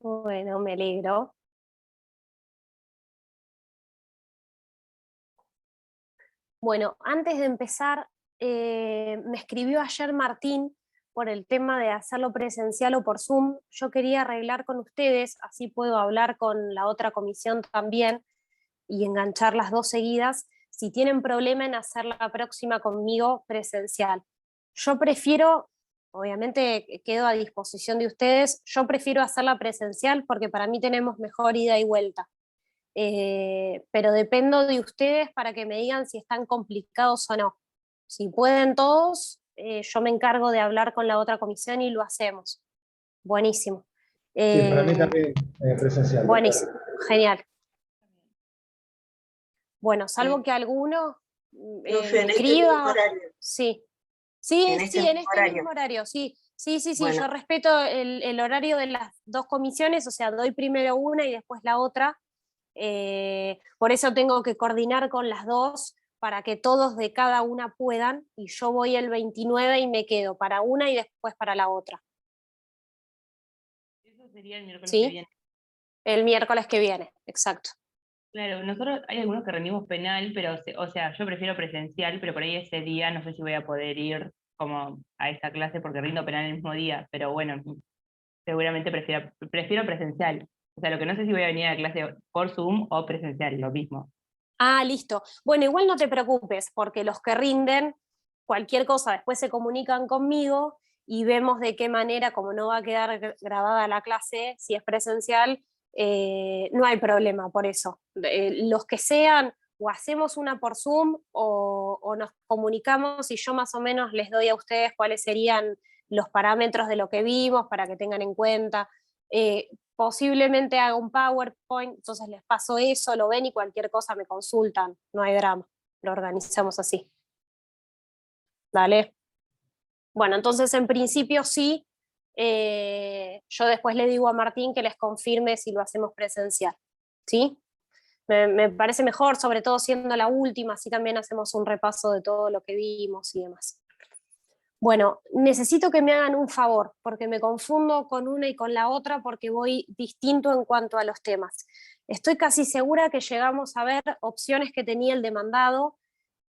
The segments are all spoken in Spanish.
Bueno, me alegro. Bueno, antes de empezar, me escribió ayer Martín por el tema de hacerlo presencial o por Zoom. Yo quería arreglar con ustedes, así puedo hablar con la otra comisión también y enganchar las dos seguidas, si tienen problema en hacer la próxima conmigo presencial. Yo prefiero, obviamente quedo a disposición de ustedes, yo prefiero hacerla presencial porque para mí tenemos mejor ida y vuelta. Pero dependo de ustedes para que me digan si están complicados o no. Si pueden todos, yo me encargo de hablar con la otra comisión y lo hacemos. Buenísimo. Sí, para mí también presencial, Buenísimo, doctora. genial. Bueno, salvo que alguno Profe, me en este mismo escriba. horario. Sí, sí, En sí, este en mismo este horario. mismo horario, sí. Sí, Bueno. yo respeto el horario de las dos comisiones, o sea, doy primero una y después la otra. Por eso tengo que coordinar con las dos para que todos de cada una puedan, y yo voy el 29 y me quedo para una y después para la otra. Eso sería el miércoles ¿Sí? que viene. El miércoles que viene, exacto. Claro, nosotros hay algunos que rendimos penal, pero, o sea, yo prefiero presencial, pero por ahí ese día no sé si voy a poder ir como a esa clase porque rindo penal el mismo día, pero bueno, seguramente prefiero presencial. O sea, lo que no sé si voy a venir a la clase por Zoom o presencial, lo mismo. Ah, listo. Bueno, igual no te preocupes, porque los que rinden, cualquier cosa, después se comunican conmigo y vemos de qué manera, como no va a quedar grabada la clase, si es presencial, no hay problema por eso. Los que sean, o hacemos una por Zoom o nos comunicamos y yo más o menos les doy a ustedes cuáles serían los parámetros de lo que vimos para que tengan en cuenta. Posiblemente haga un PowerPoint, entonces les paso eso, lo ven y cualquier cosa me consultan, no hay drama, lo organizamos así. Dale. Bueno, entonces en principio sí, yo después le digo a Martín que les confirme si lo hacemos presencial, ¿sí? Me parece mejor, sobre todo siendo la última, así también hacemos un repaso de todo lo que vimos y demás. Bueno, necesito que me hagan un favor, porque me confundo con una y con la otra porque voy distinto en cuanto a los temas. Estoy casi segura que llegamos a ver opciones que tenía el demandado,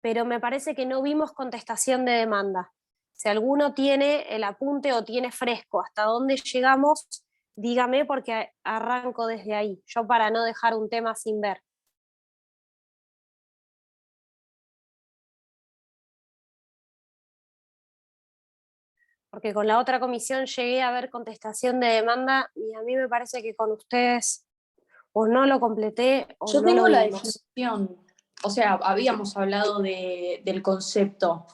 pero me parece que no vimos contestación de demanda. Si alguno tiene el apunte o tiene fresco hasta dónde llegamos, dígame porque arranco desde ahí, yo para no dejar un tema sin ver. Porque con la otra comisión llegué a ver contestación de demanda y a mí me parece que con ustedes o no lo completé o Yo no lo tengo la vimos. definición, o sea, habíamos hablado del concepto.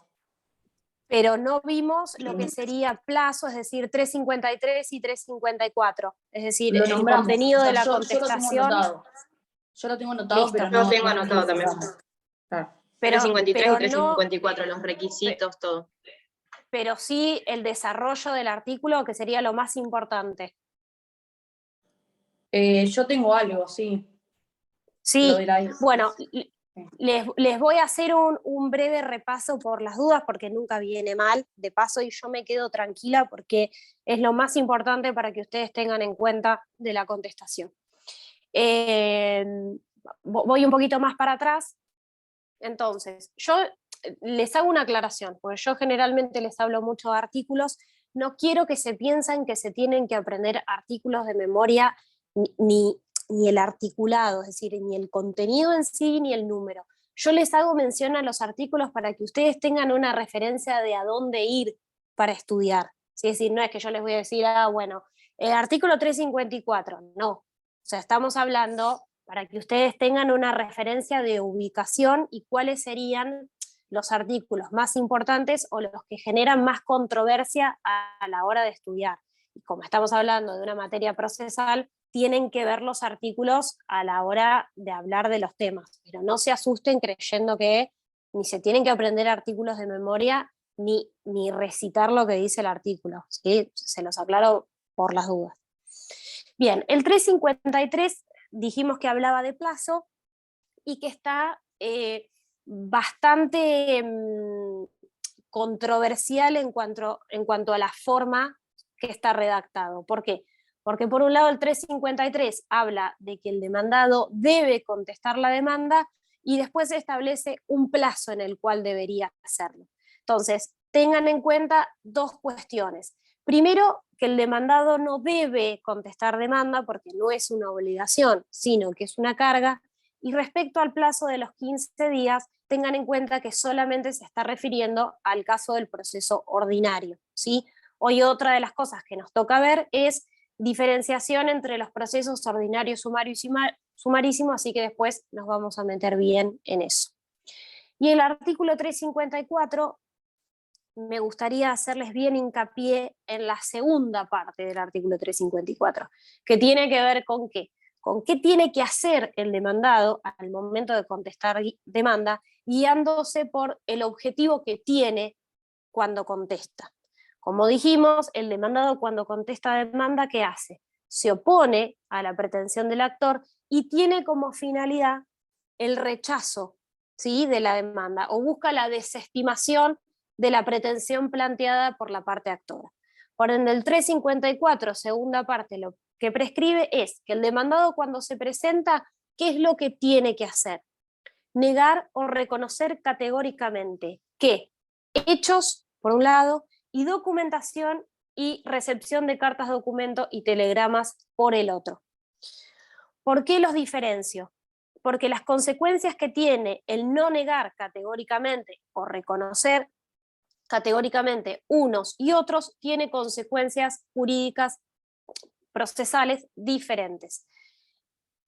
Pero no vimos lo que sería plazo, es decir, 353 y 354. Es decir, Lo el nombramos, contenido o sea, de la yo lo tengo contestación. anotado. Yo lo tengo anotado, Listo. pero Yo no. tengo no anotado también. Claro. 353 y No, 354, los requisitos, todo. pero sí el desarrollo del artículo, que sería lo más importante. Yo tengo algo, sí. Lo de Sí, la... bueno, les voy a hacer un breve repaso por las dudas, porque nunca viene mal, de paso, y yo me quedo tranquila porque es lo más importante para que ustedes tengan en cuenta de la contestación. Voy un poquito más para atrás. Entonces, yo les hago una aclaración, porque yo generalmente les hablo mucho de artículos. No quiero que se piensen que se tienen que aprender artículos de memoria ni el articulado, es decir, ni el contenido en sí, ni el número. Yo les hago mención a los artículos para que ustedes tengan una referencia de a dónde ir para estudiar. ¿Sí? Es decir, no es que yo les voy a decir, bueno, el artículo 354, no. O sea, estamos hablando para que ustedes tengan una referencia de ubicación y cuáles serían los artículos más importantes o los que generan más controversia a la hora de estudiar. Y como estamos hablando de una materia procesal, tienen que ver los artículos a la hora de hablar de los temas, pero no se asusten creyendo que ni se tienen que aprender artículos de memoria ni recitar lo que dice el artículo, ¿sí? Se los aclaro por las dudas. Bien, el 353 dijimos que hablaba de plazo y que está bastante controversial en cuanto a la forma que está redactado. ¿Por qué? Porque por un lado el 353 habla de que el demandado debe contestar la demanda y después establece un plazo en el cual debería hacerlo. Entonces, tengan en cuenta dos cuestiones. Primero, que el demandado no debe contestar demanda porque no es una obligación, sino que es una carga. Y respecto al plazo de los 15 días, tengan en cuenta que solamente se está refiriendo al caso del proceso ordinario, ¿sí? Hoy otra de las cosas que nos toca ver es diferenciación entre los procesos ordinario, sumario y sumarísimo, así que después nos vamos a meter bien en eso. Y el artículo 354, me gustaría hacerles bien hincapié en la segunda parte del artículo 354, que tiene que ver con qué. Con qué tiene que hacer el demandado al momento de contestar demanda, guiándose por el objetivo que tiene cuando contesta. Como dijimos, el demandado cuando contesta demanda, ¿qué hace? Se opone a la pretensión del actor y tiene como finalidad el rechazo, ¿sí?, de la demanda, o busca la desestimación de la pretensión planteada por la parte actora. Por ende, el 354, segunda parte, lo que prescribe es que el demandado cuando se presenta, ¿qué es lo que tiene que hacer? Negar o reconocer categóricamente que hechos, por un lado, y documentación y recepción de cartas, documento y telegramas por el otro. ¿Por qué los diferencio? Porque las consecuencias que tiene el no negar categóricamente o reconocer categóricamente unos y otros tiene consecuencias jurídicas procesales diferentes.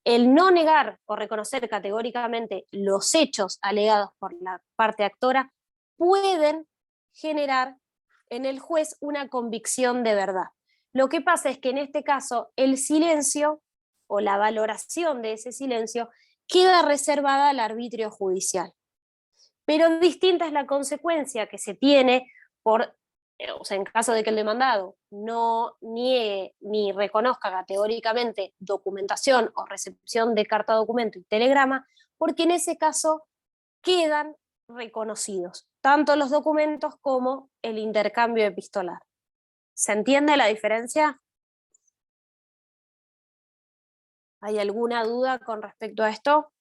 El no negar o reconocer categóricamente los hechos alegados por la parte actora pueden generar en el juez una convicción de verdad. Lo que pasa es que en este caso el silencio o la valoración de ese silencio queda reservada al arbitrio judicial. Pero distinta es la consecuencia que se tiene por, o sea, en caso de que el demandado no niegue ni reconozca categóricamente documentación o recepción de carta, documento y telegrama, porque en ese caso quedan reconocidos tanto los documentos como el intercambio epistolar. ¿Se entiende la diferencia? ¿Hay alguna duda con respecto a esto?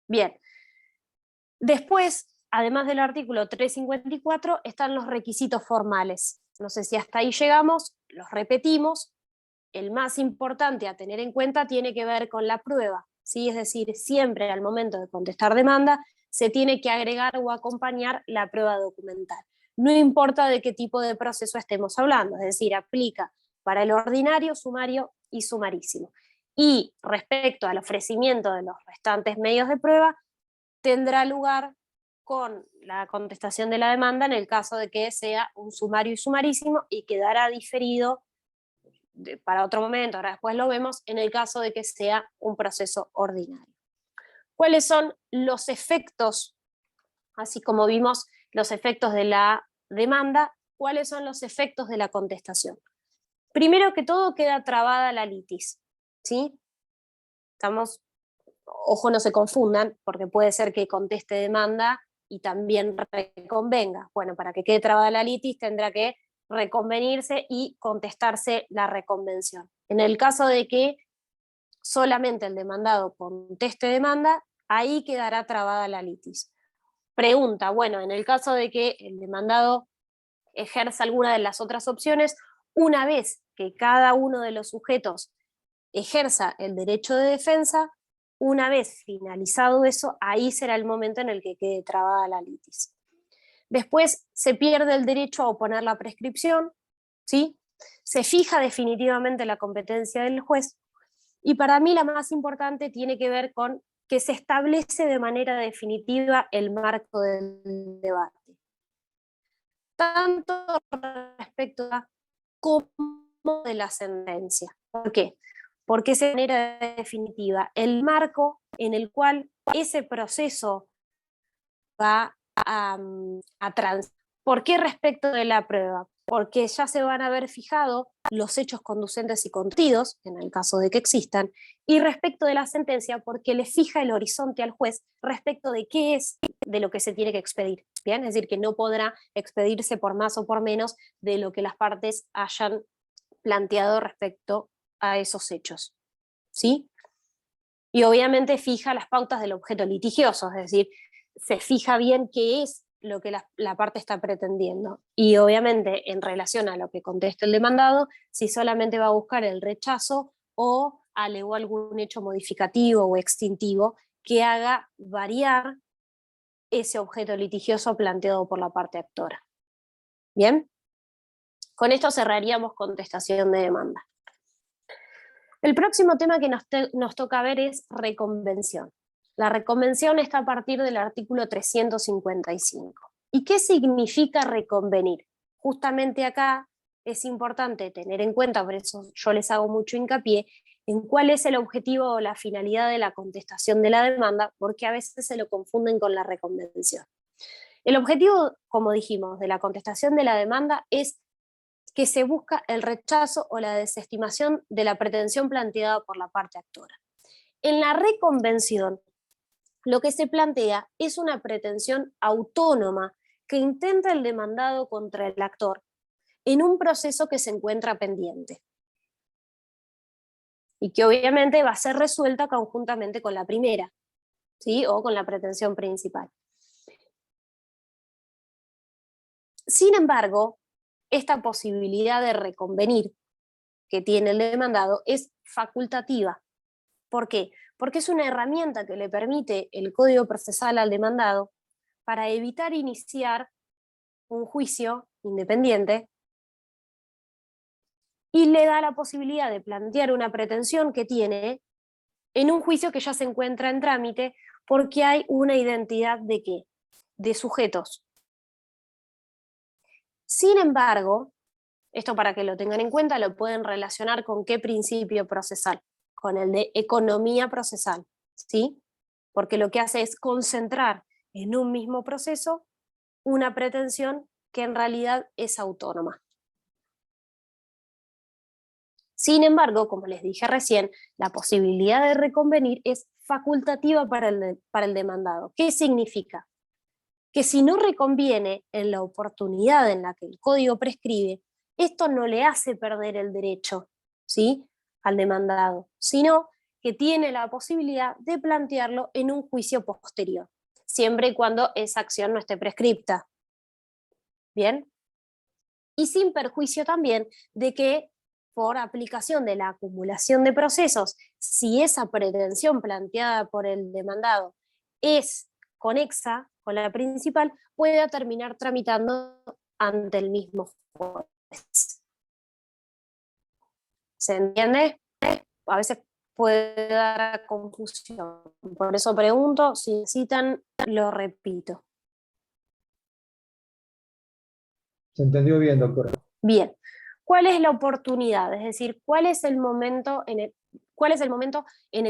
Bien. Después, además del artículo 354, están los requisitos formales. No sé si hasta ahí llegamos, los repetimos. El más importante a tener en cuenta tiene que ver con la prueba, ¿sí? Es decir, siempre al momento de contestar demanda se tiene que agregar o acompañar la prueba documental. No importa de qué tipo de proceso estemos hablando, es decir, aplica para el ordinario, sumario y sumarísimo. Y respecto al ofrecimiento de los restantes medios de prueba, tendrá lugar con la contestación de la demanda en el caso de que sea un sumario y sumarísimo y quedará diferido para otro momento, ahora después lo vemos, en el caso de que sea un proceso ordinario. ¿Cuáles son los efectos, así como vimos los efectos de la demanda, cuáles son los efectos de la contestación? Primero que todo queda trabada la litis, ¿sí? Ojo, no se confundan, porque puede ser que conteste demanda y también reconvenga. Bueno, para que quede trabada la litis tendrá que reconvenirse y contestarse la reconvención. En el caso de que solamente el demandado conteste demanda, ahí quedará trabada la litis. Pregunta, bueno, en el caso de que el demandado ejerza alguna de las otras opciones, una vez que cada uno de los sujetos ejerza el derecho de defensa, una vez finalizado eso, ahí será el momento en el que quede trabada la litis. Después se pierde el derecho a oponer la prescripción, ¿sí? Se fija definitivamente la competencia del juez, y para mí la más importante tiene que ver con que se establece de manera definitiva el marco del debate. Tanto respecto a como de la sentencia. ¿Por qué? Porque es de manera definitiva el marco en el cual ese proceso va a transitar. ¿Por qué respecto de la prueba? Porque ya se van a ver fijado los hechos conducentes y contidos, en el caso de que existan, y respecto de la sentencia, porque le fija el horizonte al juez respecto de qué es de lo que se tiene que expedir. ¿Bien? Es decir, que no podrá expedirse por más o por menos de lo que las partes hayan planteado respecto a esos hechos, ¿sí? Y obviamente fija las pautas del objeto litigioso, es decir, se fija bien qué es lo que la parte está pretendiendo. Y obviamente en relación a lo que conteste el demandado, si solamente va a buscar el rechazo o alegó algún hecho modificativo o extintivo que haga variar ese objeto litigioso planteado por la parte actora. ¿Bien? Con esto cerraríamos contestación de demanda. El próximo tema que nos toca ver es reconvención. La reconvención está a partir del artículo 355. ¿Y qué significa reconvenir? Justamente acá es importante tener en cuenta, por eso yo les hago mucho hincapié, en cuál es el objetivo o la finalidad de la contestación de la demanda, porque a veces se lo confunden con la reconvención. El objetivo, como dijimos, de la contestación de la demanda es que se busca el rechazo o la desestimación de la pretensión planteada por la parte actora. En la reconvención, lo que se plantea es una pretensión autónoma que intenta el demandado contra el actor en un proceso que se encuentra pendiente y que obviamente va a ser resuelta conjuntamente con la primera, ¿sí? O con la pretensión principal. Sin embargo, esta posibilidad de reconvenir que tiene el demandado es facultativa. ¿Por qué? Porque es una herramienta que le permite el Código Procesal al demandado para evitar iniciar un juicio independiente y le da la posibilidad de plantear una pretensión que tiene en un juicio que ya se encuentra en trámite porque hay una identidad de ¿qué? De sujetos. Sin embargo, esto para que lo tengan en cuenta, lo pueden relacionar con qué principio procesal, con el de economía procesal, ¿sí? Porque lo que hace es concentrar en un mismo proceso una pretensión que en realidad es autónoma. Sin embargo, como les dije recién, la posibilidad de reconvenir es facultativa para el demandado. ¿Qué significa? Que si no reconviene en la oportunidad en la que el código prescribe, esto no le hace perder el derecho, ¿sí?, al demandado, sino que tiene la posibilidad de plantearlo en un juicio posterior, siempre y cuando esa acción no esté prescripta. ¿Bien? Y sin perjuicio también de que por aplicación de la acumulación de procesos, si esa pretensión planteada por el demandado es conexa con la principal, pueda terminar tramitando ante el mismo juez. ¿Se entiende? A veces puede dar confusión. Por eso pregunto, si necesitan, lo repito. Se entendió bien, doctora. Bien. ¿Cuál es la oportunidad? Es decir, ¿cuál es el momento en el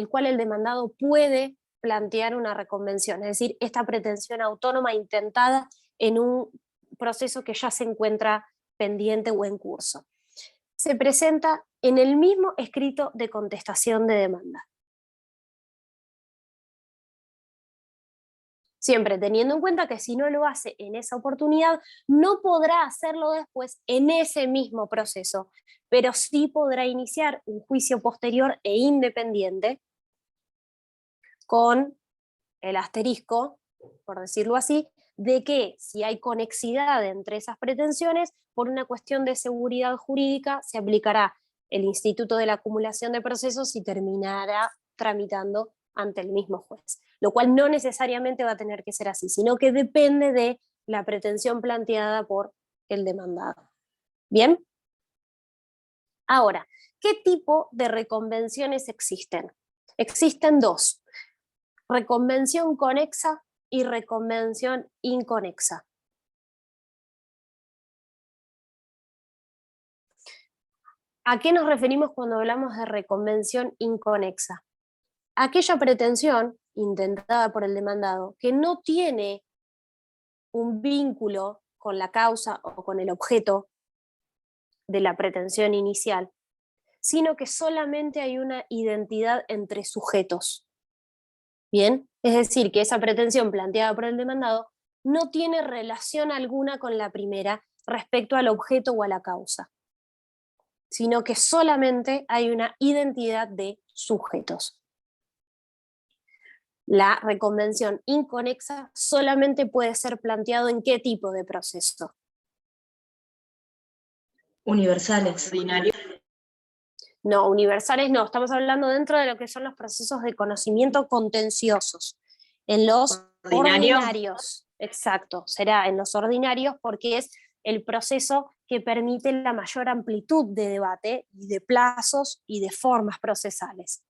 cual el demandado puede plantear una reconvención? Es decir, esta pretensión autónoma intentada en un proceso que ya se encuentra pendiente o en curso. Se presenta en el mismo escrito de contestación de demanda. Siempre teniendo en cuenta que si no lo hace en esa oportunidad, no podrá hacerlo después en ese mismo proceso, pero sí podrá iniciar un juicio posterior e independiente con el asterisco, por decirlo así, de que si hay conexidad entre esas pretensiones, por una cuestión de seguridad jurídica, se aplicará el instituto de la acumulación de procesos y terminará tramitando ante el mismo juez, lo cual no necesariamente va a tener que ser así, sino que depende de la pretensión planteada por el demandado. ¿Bien? Ahora, ¿qué tipo de reconvenciones existen? Existen dos: reconvención conexa y reconvención inconexa. ¿A qué nos referimos cuando hablamos de reconvención inconexa? Aquella pretensión intentada por el demandado que no tiene un vínculo con la causa o con el objeto de la pretensión inicial, sino que solamente hay una identidad entre sujetos. ¿Bien? Es decir, que esa pretensión planteada por el demandado no tiene relación alguna con la primera respecto al objeto o a la causa. sino que solamente hay una identidad de sujetos. La reconvención inconexa solamente puede ser planteado en qué tipo de proceso. Universales. Ordinario. No, universales no, estamos hablando dentro de lo que son los procesos de conocimiento contenciosos. En los Ordinario. ordinarios, exacto, será en los ordinarios porque es el proceso que permite la mayor amplitud de debate y de plazos y de formas procesales.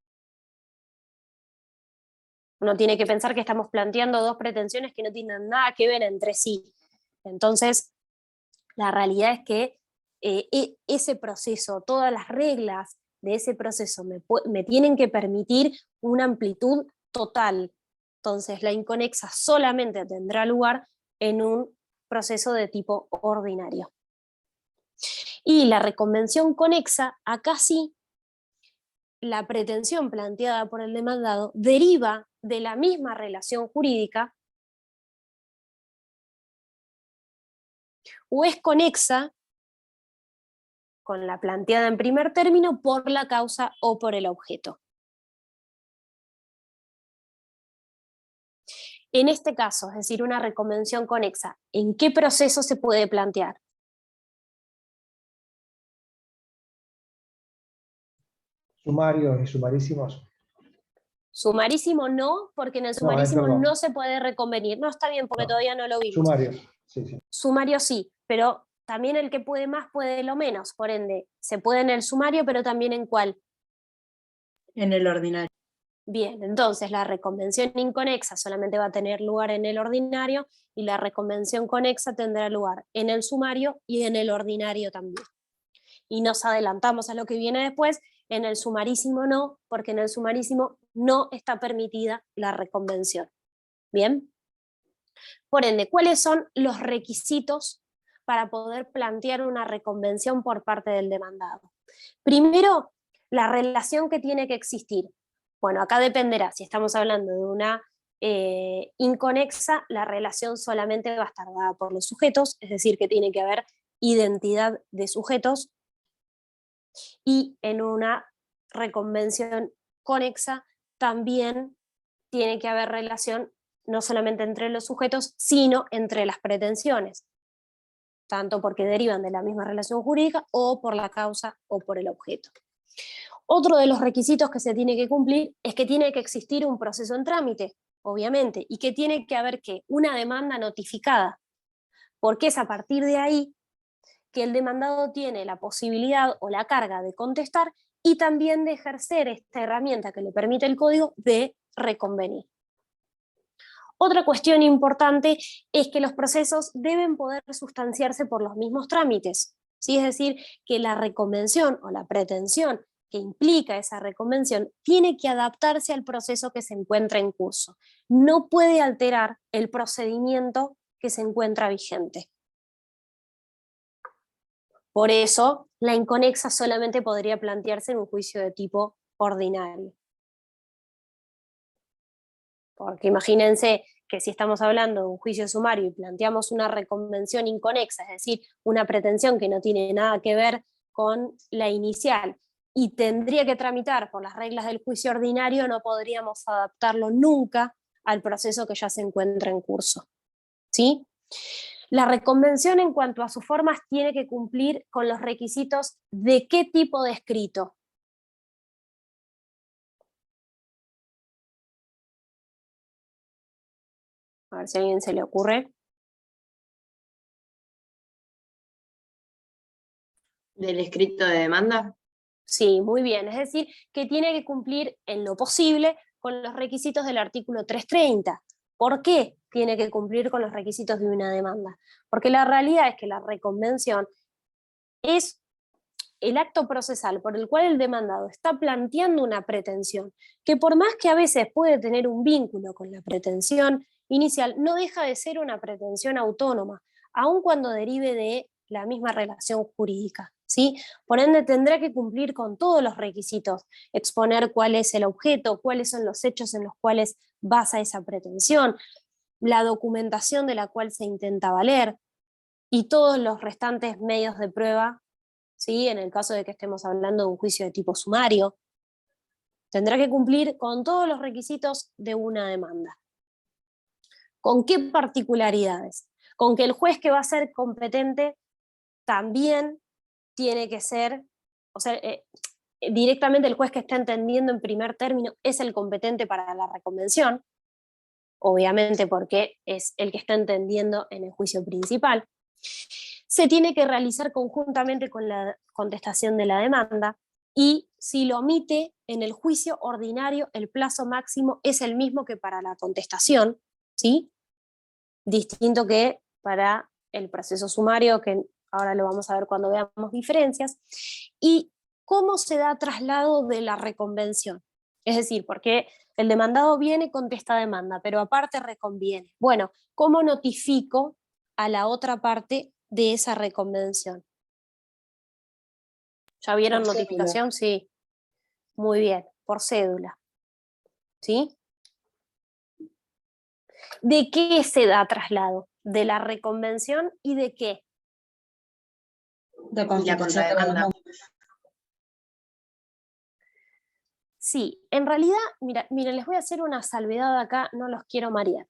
Uno tiene que pensar que estamos planteando dos pretensiones que no tienen nada que ver entre sí. Entonces, la realidad es que ese proceso, todas las reglas de ese proceso me tienen que permitir una amplitud total. Entonces, la inconexa solamente tendrá lugar en un proceso de tipo ordinario. Y la reconvención conexa, acá sí, la pretensión planteada por el demandado deriva de la misma relación jurídica o es conexa con la planteada en primer término por la causa o por el objeto. En este caso, es decir, una reconvención conexa, ¿en qué proceso se puede plantear? Sumarios y sumarísimos. Sumarísimo no, porque en el sumarísimo perdón. no se puede reconvenir. No, está bien, porque No. todavía no lo vimos. Sumarios, sí, sí. Sumario sí, pero también el que puede más puede lo menos, por ende, se puede en el sumario, pero también en cuál. En el ordinario. Bien, entonces la reconvención inconexa solamente va a tener lugar en el ordinario y la reconvención conexa tendrá lugar en el sumario y en el ordinario también. Y nos adelantamos a lo que viene después, en el sumarísimo no, porque en el sumarísimo no está permitida la reconvención. Bien. Por ende, ¿cuáles son los requisitos para poder plantear una reconvención por parte del demandado? Primero, la relación que tiene que existir. Bueno, acá dependerá, si estamos hablando de una inconexa, la relación solamente va a estar dada por los sujetos, es decir, que tiene que haber identidad de sujetos, y en una reconvención conexa también tiene que haber relación no solamente entre los sujetos, sino entre las pretensiones, tanto porque derivan de la misma relación jurídica o por la causa o por el objeto. Otro de los requisitos que se tiene que cumplir es que tiene que existir un proceso en trámite, obviamente, y que tiene que haber una demanda notificada, porque es a partir de ahí que el demandado tiene la posibilidad o la carga de contestar y también de ejercer esta herramienta que le permite el código de reconvenir. Otra cuestión importante es que los procesos deben poder sustanciarse por los mismos trámites, ¿sí? Es decir, que la reconvención o la pretensión que implica esa reconvención tiene que adaptarse al proceso que se encuentra en curso. No puede alterar el procedimiento que se encuentra vigente. Por eso, la inconexa solamente podría plantearse en un juicio de tipo ordinario. Porque imagínense que si estamos hablando de un juicio sumario y planteamos una reconvención inconexa, es decir, una pretensión que no tiene nada que ver con la inicial, y tendría que tramitar por las reglas del juicio ordinario, no podríamos adaptarlo nunca al proceso que ya se encuentra en curso. ¿Sí? La reconvención en cuanto a sus formas tiene que cumplir con los requisitos de qué tipo de escrito. A ver si a alguien se le ocurre. ¿Del escrito de demanda? Sí, muy bien. Es decir, que tiene que cumplir en lo posible con los requisitos del artículo 330. ¿Por qué tiene que cumplir con los requisitos de una demanda? Porque la realidad es que la reconvención es el acto procesal por el cual el demandado está planteando una pretensión, que por más que a veces puede tener un vínculo con la pretensión inicial, no deja de ser una pretensión autónoma, aun cuando derive de la misma relación jurídica, ¿sí? Por ende, tendrá que cumplir con todos los requisitos, exponer cuál es el objeto, cuáles son los hechos en los cuales basa esa pretensión, la documentación de la cual se intenta valer, y todos los restantes medios de prueba, ¿sí? En el caso de que estemos hablando de un juicio de tipo sumario, tendrá que cumplir con todos los requisitos de una demanda. ¿Con qué particularidades? Con que el juez que va a ser competente también tiene que ser, o sea, directamente el juez que está entendiendo en primer término es el competente para la reconvención, obviamente porque es el que está entendiendo en el juicio principal. Se tiene que realizar conjuntamente con la contestación de la demanda, y si lo omite en el juicio ordinario, el plazo máximo es el mismo que para la contestación, ¿sí? Distinto que para el proceso sumario, que ahora lo vamos a ver cuando veamos diferencias. Y cómo se da traslado de la reconvención. Es decir, porque el demandado viene, contesta demanda, pero aparte reconviene. Bueno, ¿cómo notifico a la otra parte de esa reconvención? ¿Ya vieron Por notificación? Sí. Muy bien, por cédula. ¿Sí? ¿De qué se da traslado? ¿De la reconvención y de qué? Y la contrademanda. Sí, en realidad, miren, les voy a hacer una salvedad acá, no los quiero marear.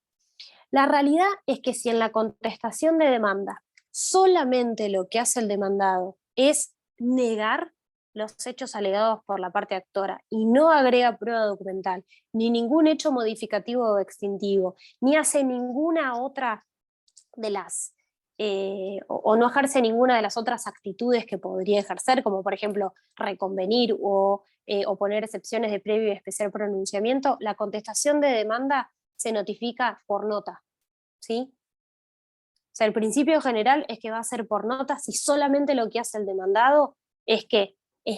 La realidad es que si en la contestación de demanda solamente lo que hace el demandado es negar los hechos alegados por la parte actora y no agrega prueba documental, ni ningún hecho modificativo o extintivo, ni hace ninguna otra de las, o no ejerce ninguna de las otras actitudes que podría ejercer, como por ejemplo reconvenir o poner excepciones de previo y especial pronunciamiento, la contestación de demanda se notifica por nota, ¿sí? O sea, el principio general es que va a ser por nota si solamente lo que hace el demandado es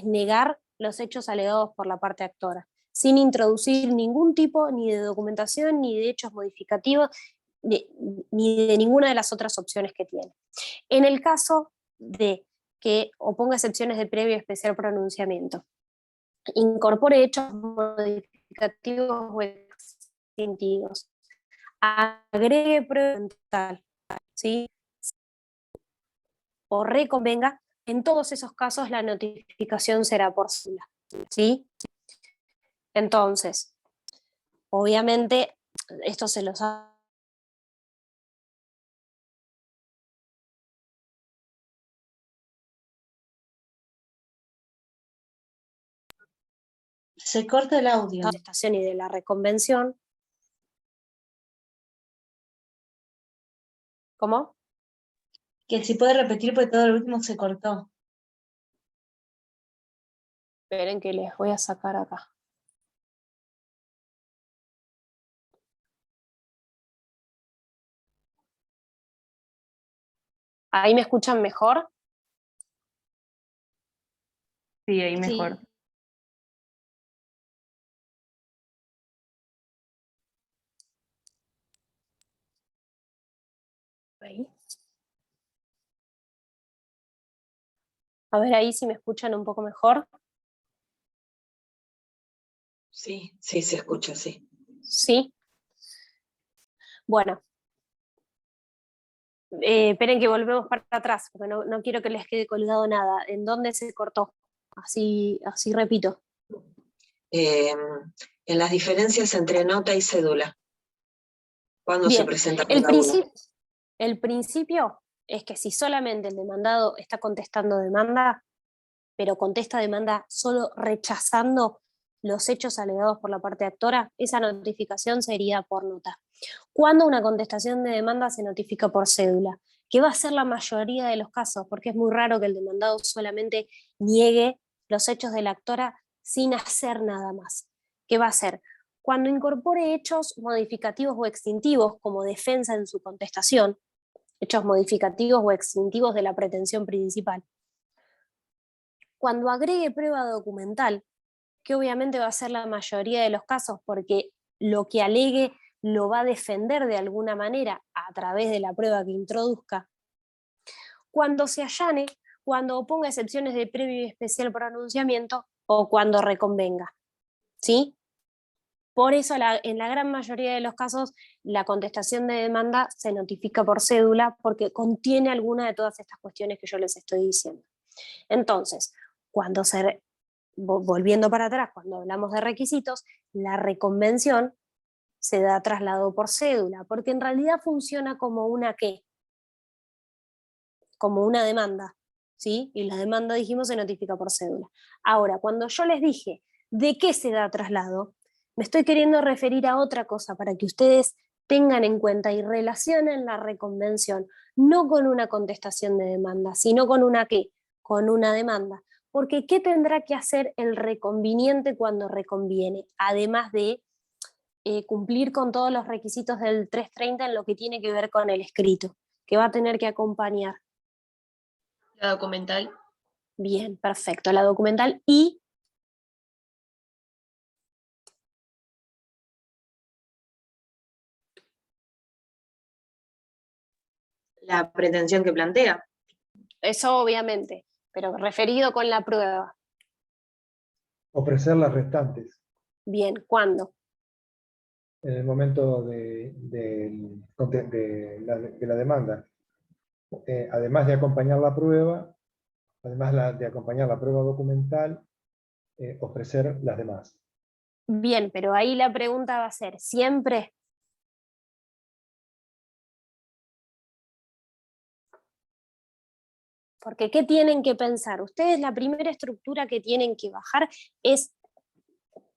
negar los hechos alegados por la parte actora, sin introducir ningún tipo ni de documentación, ni de hechos modificativos, ni de ninguna de las otras opciones que tiene. En el caso de que oponga excepciones de previo y especial pronunciamiento, incorpore hechos modificativos o extintivos, agregue prueba documental, ¿sí? O reconvenga, en todos esos casos la notificación será por cédula, ¿sí? Entonces, obviamente, esto se los ha... Se corta el audio. contestación y de la reconvención. ¿Cómo? Que si puede repetir porque todo lo último se cortó. Esperen que les voy a sacar acá. ¿Ahí me escuchan mejor? Sí, ahí mejor. Sí. Ahí. A ver ahí si me escuchan un poco mejor. Sí, sí, se escucha, sí. Sí. Bueno. Esperen que volvemos para atrás, porque no quiero que les quede colgado nada. ¿En dónde se cortó? Así repito. En las diferencias entre nota y cédula. ¿Cuándo se Bien, presenta cada una? el principio es que si solamente el demandado está contestando demanda, pero contesta demanda solo rechazando los hechos alegados por la parte actora, esa notificación sería por nota. Cuando una contestación de demanda se notifica por cédula, que va a ser la mayoría de los casos, porque es muy raro que el demandado solamente niegue los hechos de la actora sin hacer nada más. ¿Qué va a hacer? Cuando incorpore hechos modificativos o extintivos como defensa en su contestación, hechos modificativos o extintivos de la pretensión principal. Cuando agregue prueba documental, que obviamente va a ser la mayoría de los casos, porque lo que alegue lo va a defender de alguna manera a través de la prueba que introduzca. Cuando se allane, cuando oponga excepciones de previo y especial pronunciamiento o cuando reconvenga, ¿sí? Por eso en la gran mayoría de los casos la contestación de demanda se notifica por cédula porque contiene alguna de todas estas cuestiones que yo les estoy diciendo. Entonces, volviendo para atrás, cuando hablamos de requisitos, la reconvención se da traslado por cédula, porque en realidad funciona como una ¿qué? Como una demanda, ¿sí? Y la demanda, dijimos, se notifica por cédula. Ahora, cuando yo les dije de qué se da traslado, me estoy queriendo referir a otra cosa para que ustedes tengan en cuenta y relacionen la reconvención, no con una contestación de demanda, sino con una ¿qué? Con una demanda. Porque ¿qué tendrá que hacer el reconviniente cuando reconviene? Además de cumplir con todos los requisitos del 330 en lo que tiene que ver con el escrito, que va a tener que acompañar. La documental. Bien, perfecto. La documental y La pretensión que plantea. eso obviamente, pero referido con la prueba. Ofrecer las restantes Bien, ¿cuándo? en el momento de la demanda. Además de acompañar la prueba, de acompañar la prueba documental, ofrecer las demás. Bien, pero ahí la pregunta va a ser, ¿siempre? Porque ¿qué tienen que pensar? Ustedes la primera estructura que tienen que bajar es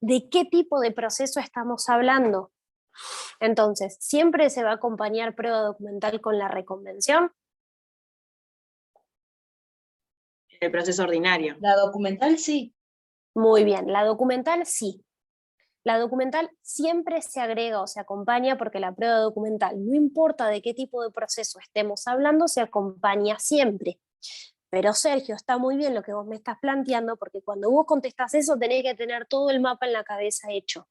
de qué tipo de proceso estamos hablando. Entonces, ¿siempre se va a acompañar prueba documental con la reconvención? El proceso ordinario. La documental sí. Muy bien, la documental sí. La documental siempre se agrega o se acompaña porque la prueba documental, no importa de qué tipo de proceso estemos hablando, se acompaña siempre. Pero Sergio, está muy bien lo que vos me estás planteando porque cuando vos contestás eso tenés que tener todo el mapa en la cabeza hecho.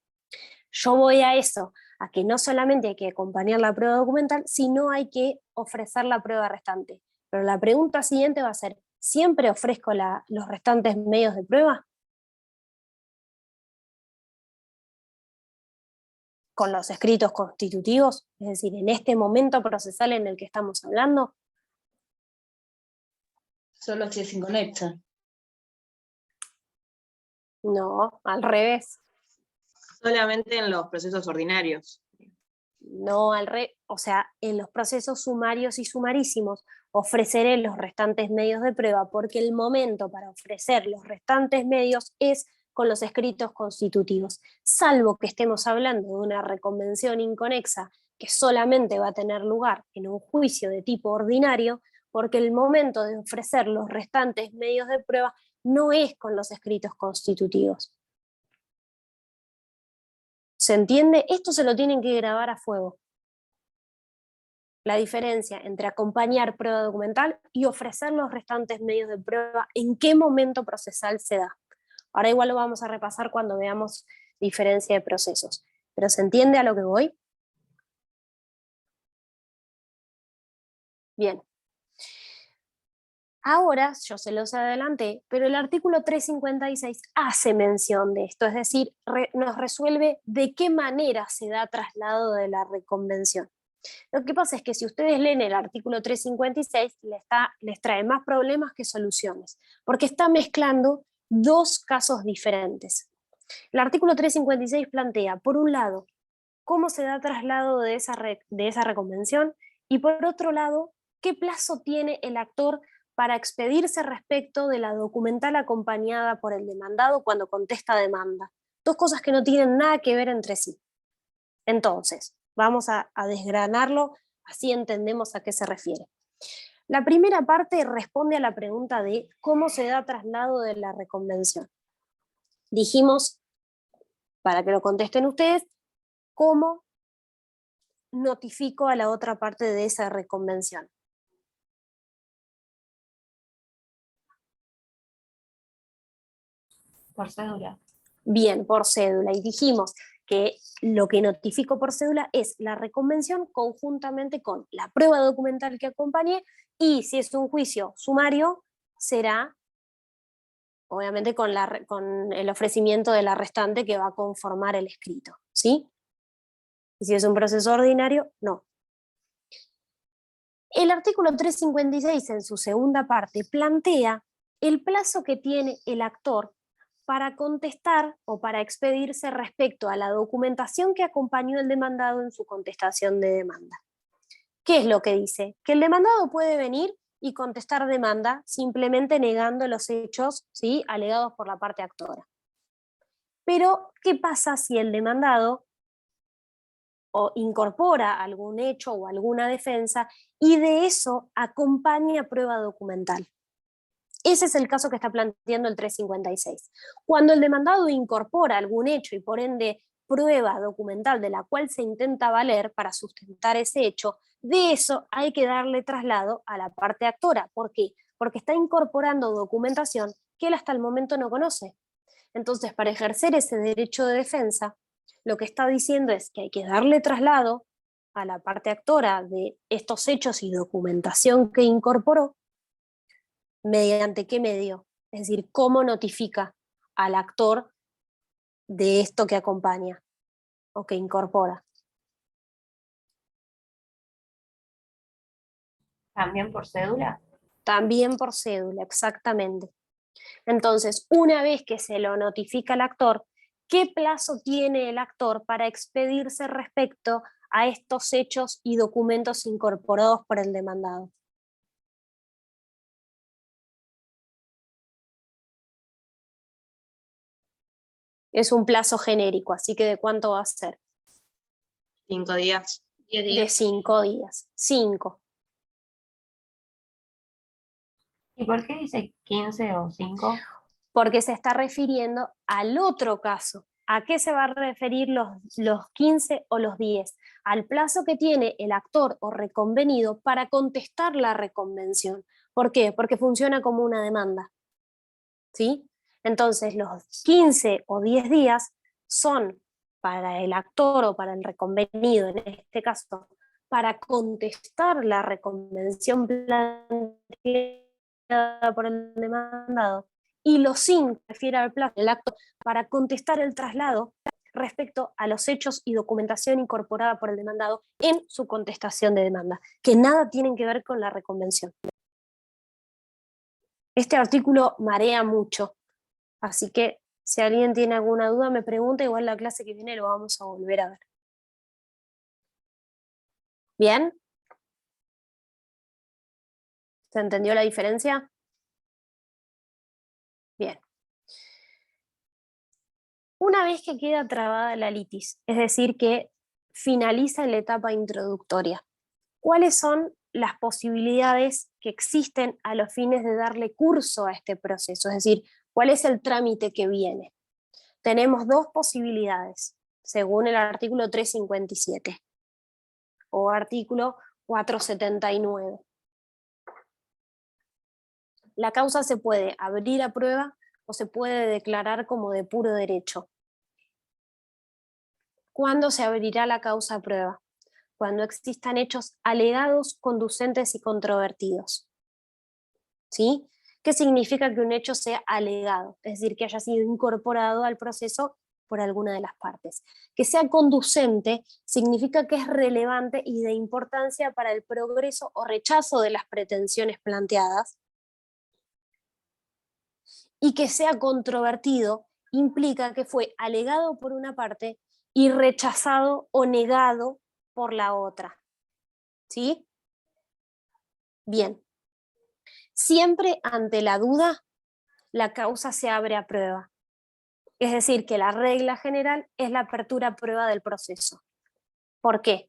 Yo voy a eso, a que no solamente hay que acompañar la prueba documental, sino hay que ofrecer la prueba restante. Pero la pregunta siguiente va a ser, ¿siempre ofrezco los restantes medios de prueba? Con los escritos constitutivos, es decir, en este momento procesal en el que estamos hablando. Solo si es inconexa. No, al revés. Solamente en los procesos ordinarios. No, o sea, en los procesos sumarios y sumarísimos ofreceré los restantes medios de prueba porque el momento para ofrecer los restantes medios es con los escritos constitutivos, salvo que estemos hablando de una reconvención inconexa que solamente va a tener lugar en un juicio de tipo ordinario, porque el momento de ofrecer los restantes medios de prueba no es con los escritos constitutivos. ¿Se entiende? Esto se lo tienen que grabar a fuego. La diferencia entre acompañar prueba documental y ofrecer los restantes medios de prueba, en qué momento procesal se da. Ahora igual lo vamos a repasar cuando veamos diferencia de procesos. ¿Pero se entiende a lo que voy? Bien. Ahora, yo se los adelanté, pero el artículo 356 hace mención de esto, es decir, nos resuelve de qué manera se da traslado de la reconvención. Lo que pasa es que si ustedes leen el artículo 356, les trae más problemas que soluciones, porque está mezclando dos casos diferentes. El artículo 356 plantea, por un lado, cómo se da traslado de esa reconvención, y por otro lado, qué plazo tiene el actor para expedirse respecto de la documental acompañada por el demandado cuando contesta demanda. Dos cosas que no tienen nada que ver entre sí. Entonces, vamos a desgranarlo, así entendemos a qué se refiere. La primera parte responde a la pregunta de cómo se da traslado de la reconvención. Dijimos, para que lo contesten ustedes, cómo notifico a la otra parte de esa reconvención. Por cédula. Bien, por cédula. Y dijimos que lo que notifico por cédula es la reconvención conjuntamente con la prueba documental que acompañe, y si es un juicio sumario, será obviamente con el ofrecimiento de la restante que va a conformar el escrito, ¿sí? Y si es un proceso ordinario, no. El artículo 356 en su segunda parte plantea el plazo que tiene el actor para contestar o para expedirse respecto a la documentación que acompañó al demandado en su contestación de demanda. ¿Qué es lo que dice? Que el demandado puede venir y contestar demanda simplemente negando los hechos, ¿sí?, alegados por la parte actora. Pero, ¿qué pasa si el demandado o incorpora algún hecho o alguna defensa y de eso acompaña prueba documental? Ese es el caso que está planteando el 356. Cuando el demandado incorpora algún hecho y por ende prueba documental de la cual se intenta valer para sustentar ese hecho, de eso hay que darle traslado a la parte actora. ¿Por qué? Porque está incorporando documentación que él hasta el momento no conoce. Entonces, para ejercer ese derecho de defensa, lo que está diciendo es que hay que darle traslado a la parte actora de estos hechos y documentación que incorporó. ¿Mediante qué medio? Es decir, ¿cómo notifica al actor de esto que acompaña o que incorpora? ¿También por cédula? También por cédula, exactamente. Entonces, una vez que se lo notifica al actor, ¿qué plazo tiene el actor para expedirse respecto a estos hechos y documentos incorporados por el demandado? Es un plazo genérico, así que ¿de cuánto va a ser? 5 días. 10 De días. 5 días. 5. ¿Y por qué dice 15 o 5? Porque se está refiriendo al otro caso. ¿A qué se va a referir los 15 o los 10? Al plazo que tiene el actor o reconvenido para contestar la reconvención. ¿Por qué? Porque funciona como una demanda. ¿Sí? Entonces, los 15 o 10 días son para el actor o para el reconvenido, en este caso, para contestar la reconvención planteada por el demandado, y los 5 refiere al plazo del acto para contestar el traslado respecto a los hechos y documentación incorporada por el demandado en su contestación de demanda, que nada tienen que ver con la reconvención. Este artículo marea mucho, así que si alguien tiene alguna duda me pregunta, igual la clase que viene lo vamos a volver a ver. ¿Bien? ¿Se entendió la diferencia? Bien. Una vez que queda trabada la litis, es decir, que finaliza la etapa introductoria, ¿cuáles son las posibilidades que existen a los fines de darle curso a este proceso? Es decir, ¿cuál es el trámite que viene? Tenemos dos posibilidades, según el artículo 357 o artículo 479. La causa se puede abrir a prueba o se puede declarar como de puro derecho. ¿Cuándo se abrirá la causa a prueba? Cuando existan hechos alegados, conducentes y controvertidos. ¿Sí? ¿Qué significa que un hecho sea alegado? Es decir, que haya sido incorporado al proceso por alguna de las partes. Que sea conducente significa que es relevante y de importancia para el progreso o rechazo de las pretensiones planteadas. Y que sea controvertido implica que fue alegado por una parte y rechazado o negado por la otra. ¿Sí? Bien. Siempre ante la duda, la causa se abre a prueba. Es decir, que la regla general es la apertura a prueba del proceso. ¿Por qué?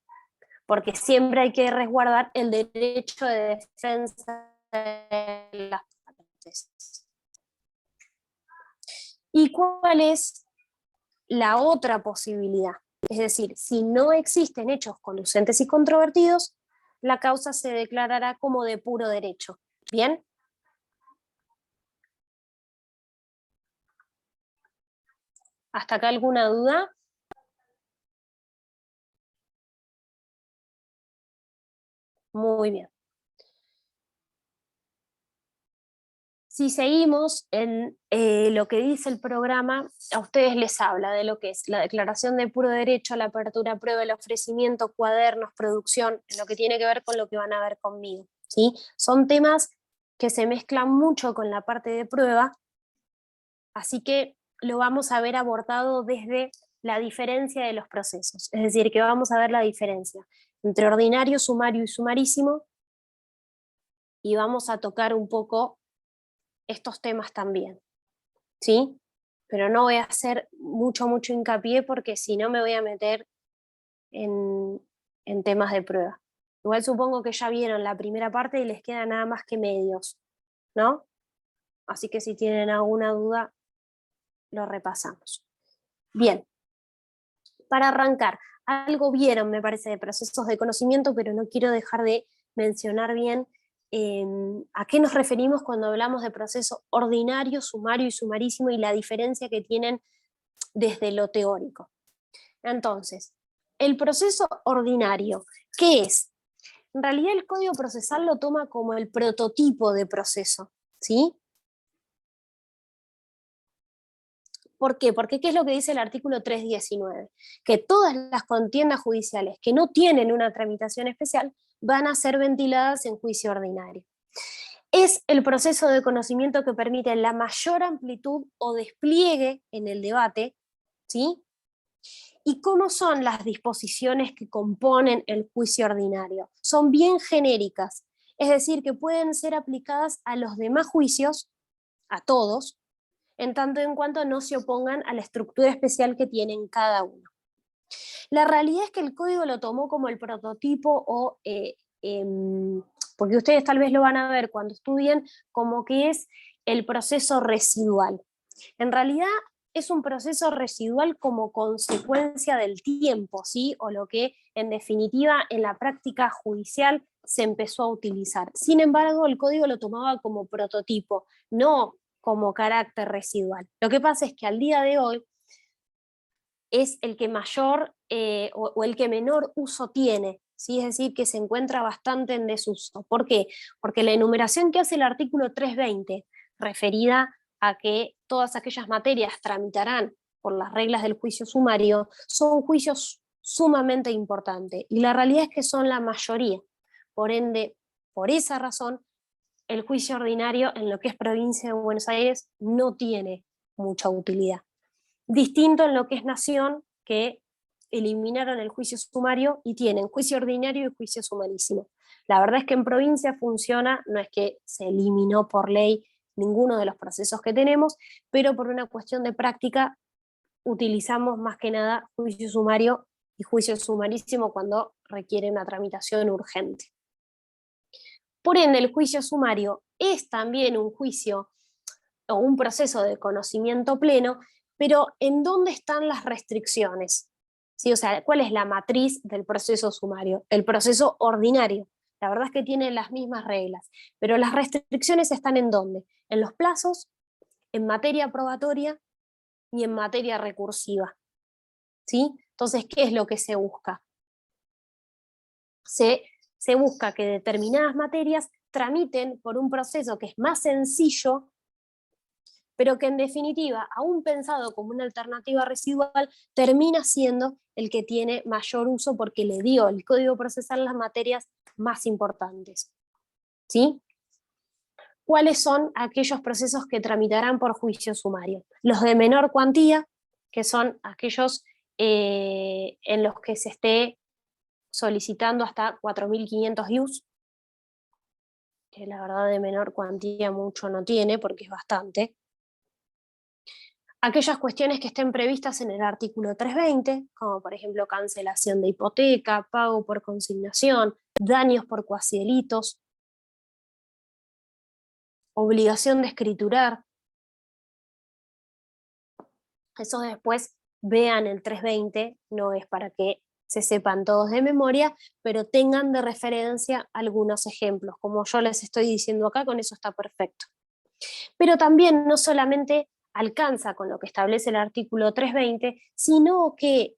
Porque siempre hay que resguardar el derecho de defensa de las partes. ¿Y cuál es la otra posibilidad? Es decir, si no existen hechos conducentes y controvertidos, la causa se declarará como de puro derecho. ¿Bien? ¿Hasta acá alguna duda? Muy bien. Si seguimos en lo que dice el programa, a ustedes les habla de lo que es la declaración de puro derecho, la apertura a prueba, el ofrecimiento, cuadernos, producción, en lo que tiene que ver con lo que van a ver conmigo, ¿sí? Son temas que se mezclan mucho con la parte de prueba, así que lo vamos a ver abordado desde la diferencia de los procesos, es decir, que vamos a ver la diferencia entre ordinario, sumario y sumarísimo, y vamos a tocar un poco estos temas también, ¿sí? Pero no voy a hacer mucho hincapié porque si no me voy a meter en temas de prueba. Igual supongo que ya vieron la primera parte y les queda nada más que medios, ¿no? Así que si tienen alguna duda, lo repasamos. Bien, para arrancar, algo vieron, me parece, de procesos de conocimiento, pero no quiero dejar de mencionar bien a qué nos referimos cuando hablamos de proceso ordinario, sumario y sumarísimo y la diferencia que tienen desde lo teórico. Entonces, el proceso ordinario, ¿qué es? En realidad el código procesal lo toma como el prototipo de proceso, ¿sí? ¿Por qué? Porque ¿qué es lo que dice el artículo 319? Que todas las contiendas judiciales que no tienen una tramitación especial van a ser ventiladas en juicio ordinario. Es el proceso de conocimiento que permite la mayor amplitud o despliegue en el debate, ¿sí? ¿Y cómo son las disposiciones que componen el juicio ordinario? Son bien genéricas, es decir, que pueden ser aplicadas a los demás juicios, a todos, en tanto en cuanto no se opongan a la estructura especial que tienen cada uno. La realidad es que el código lo tomó como el prototipo o, porque ustedes tal vez lo van a ver cuando estudien, como que es el proceso residual. En realidad es un proceso residual como consecuencia del tiempo, ¿sí? O lo que en definitiva en la práctica judicial se empezó a utilizar. Sin embargo, el código lo tomaba como prototipo, no como carácter residual. Lo que pasa es que al día de hoy es el que mayor o el que menor uso tiene, ¿sí? Es decir, que se encuentra bastante en desuso. ¿Por qué? Porque la enumeración que hace el artículo 320, referida a que todas aquellas materias tramitarán por las reglas del juicio sumario, son juicios sumamente importantes, y la realidad es que son la mayoría. Por ende, por esa razón, el juicio ordinario en lo que es provincia de Buenos Aires no tiene mucha utilidad. Distinto en lo que es nación, que eliminaron el juicio sumario y tienen juicio ordinario y juicio sumarísimo. La verdad es que en provincia funciona, no es que se eliminó por ley ninguno de los procesos que tenemos, pero por una cuestión de práctica utilizamos más que nada juicio sumario y juicio sumarísimo cuando requiere una tramitación urgente. Por ende, el juicio sumario es también un juicio o un proceso de conocimiento pleno, pero ¿en dónde están las restricciones? ¿Sí? O sea, ¿cuál es la matriz del proceso sumario? El proceso ordinario. La verdad es que tiene las mismas reglas, pero las restricciones están ¿en dónde? En los plazos, en materia probatoria y en materia recursiva. ¿Sí? Entonces, ¿qué es lo que se busca? Se busca que determinadas materias tramiten por un proceso que es más sencillo, pero que en definitiva, aún pensado como una alternativa residual, termina siendo el que tiene mayor uso porque le dio el código procesal las materias más importantes. ¿Sí? ¿Cuáles son aquellos procesos que tramitarán por juicio sumario? Los de menor cuantía, que son aquellos en los que se esté solicitando hasta 4.500 IUs, que la verdad de menor cuantía mucho no tiene porque es bastante. Aquellas cuestiones que estén previstas en el artículo 320, como por ejemplo cancelación de hipoteca, pago por consignación, daños por cuasidelitos, obligación de escriturar. Eso después vean el 320, no es para que se sepan todos de memoria, pero tengan de referencia algunos ejemplos. Como yo les estoy diciendo acá, con eso está perfecto. Pero también no solamente alcanza con lo que establece el artículo 320, sino que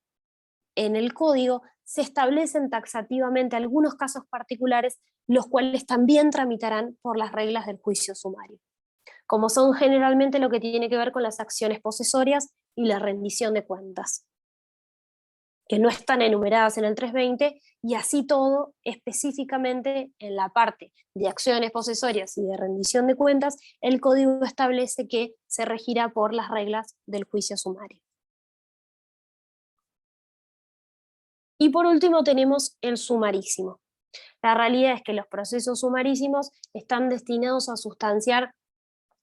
en el código se establecen taxativamente algunos casos particulares, los cuales también tramitarán por las reglas del juicio sumario, como son generalmente lo que tiene que ver con las acciones posesorias y la rendición de cuentas. que no están enumeradas en el 320, y así todo, específicamente en la parte de acciones posesorias y de rendición de cuentas, el código establece que se regirá por las reglas del juicio sumario. Y por último tenemos el sumarísimo. La realidad es que los procesos sumarísimos están destinados a sustanciar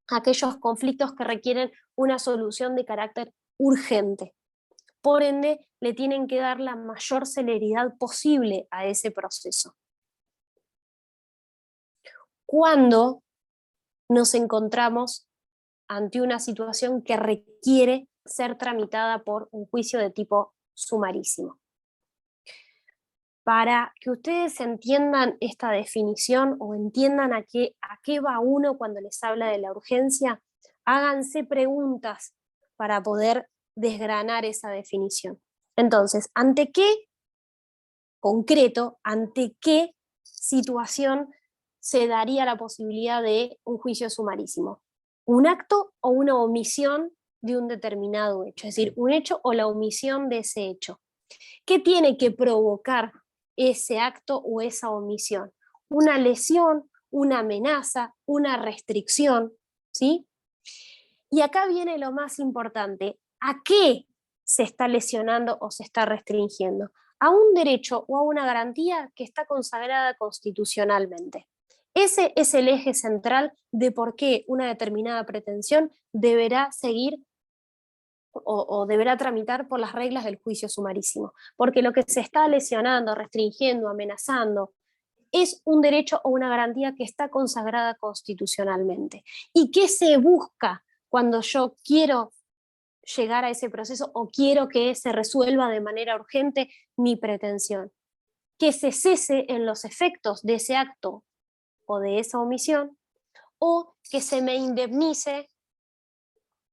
aquellos conflictos que requieren una solución de carácter urgente. Por ende, le tienen que dar la mayor celeridad posible a ese proceso. Cuando nos encontramos ante una situación que requiere ser tramitada por un juicio de tipo sumarísimo. Para que ustedes entiendan esta definición o entiendan a qué va uno cuando les habla de la urgencia, háganse preguntas para poder desgranar esa definición. Entonces, ¿ante qué concreto, ante qué situación se daría la posibilidad de un juicio sumarísimo? ¿Un acto o una omisión de un determinado hecho? Es decir, un hecho o la omisión de ese hecho. ¿Qué tiene que provocar ese acto o esa omisión? Una lesión, una amenaza, una restricción, ¿sí? Y acá viene lo más importante. ¿A qué se está lesionando o se está restringiendo? A un derecho o a una garantía que está consagrada constitucionalmente. Ese es el eje central de por qué una determinada pretensión deberá seguir o deberá tramitar por las reglas del juicio sumarísimo. Porque lo que se está lesionando, restringiendo, amenazando, es un derecho o una garantía que está consagrada constitucionalmente. ¿Y qué se busca cuando yo quiero llegar a ese proceso o quiero que se resuelva de manera urgente mi pretensión? Que se cese en los efectos de ese acto o de esa omisión, o que se me indemnice,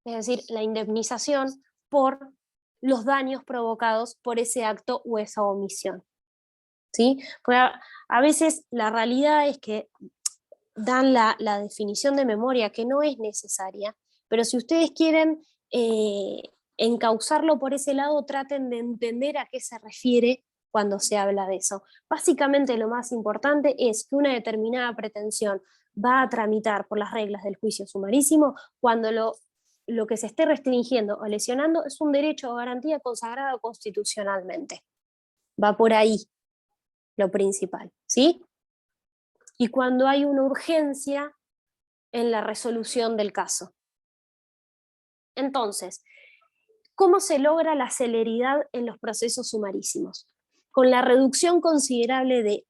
es decir, la indemnización por los daños provocados por ese acto o esa omisión. ¿Sí? Porque a veces la realidad es que dan la definición de memoria que no es necesaria, pero si ustedes quieren encauzarlo por ese lado, traten de entender a qué se refiere cuando se habla de eso. Básicamente lo más importante es que una determinada pretensión va a tramitar por las reglas del juicio sumarísimo cuando lo que se esté restringiendo o lesionando es un derecho o garantía consagrado constitucionalmente. Va por ahí lo principal, ¿sí? Y cuando hay una urgencia en la resolución del caso. Entonces, ¿cómo se logra la celeridad en los procesos sumarísimos? Con la reducción considerable de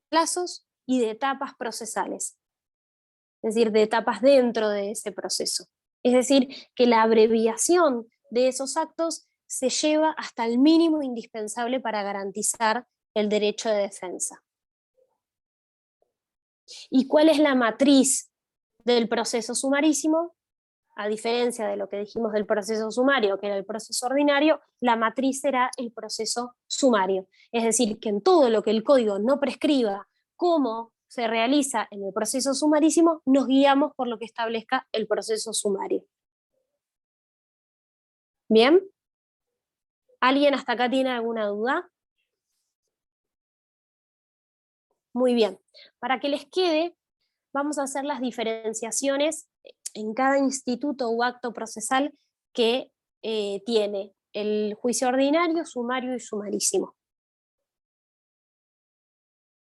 plazos y de etapas procesales, es decir, de etapas dentro de ese proceso. Es decir, que la abreviación de esos actos se lleva hasta el mínimo indispensable para garantizar el derecho de defensa. ¿Y cuál es la matriz del proceso sumarísimo? A diferencia de lo que dijimos del proceso sumario, que era el proceso ordinario, la matriz será el proceso sumario. Es decir, que en todo lo que el código no prescriba cómo se realiza en el proceso sumarísimo, nos guiamos por lo que establezca el proceso sumario. ¿Bien? ¿Alguien hasta acá tiene alguna duda? Muy bien. Para que les quede, vamos a hacer las diferenciaciones en cada instituto u acto procesal que tiene el juicio ordinario, sumario y sumarísimo.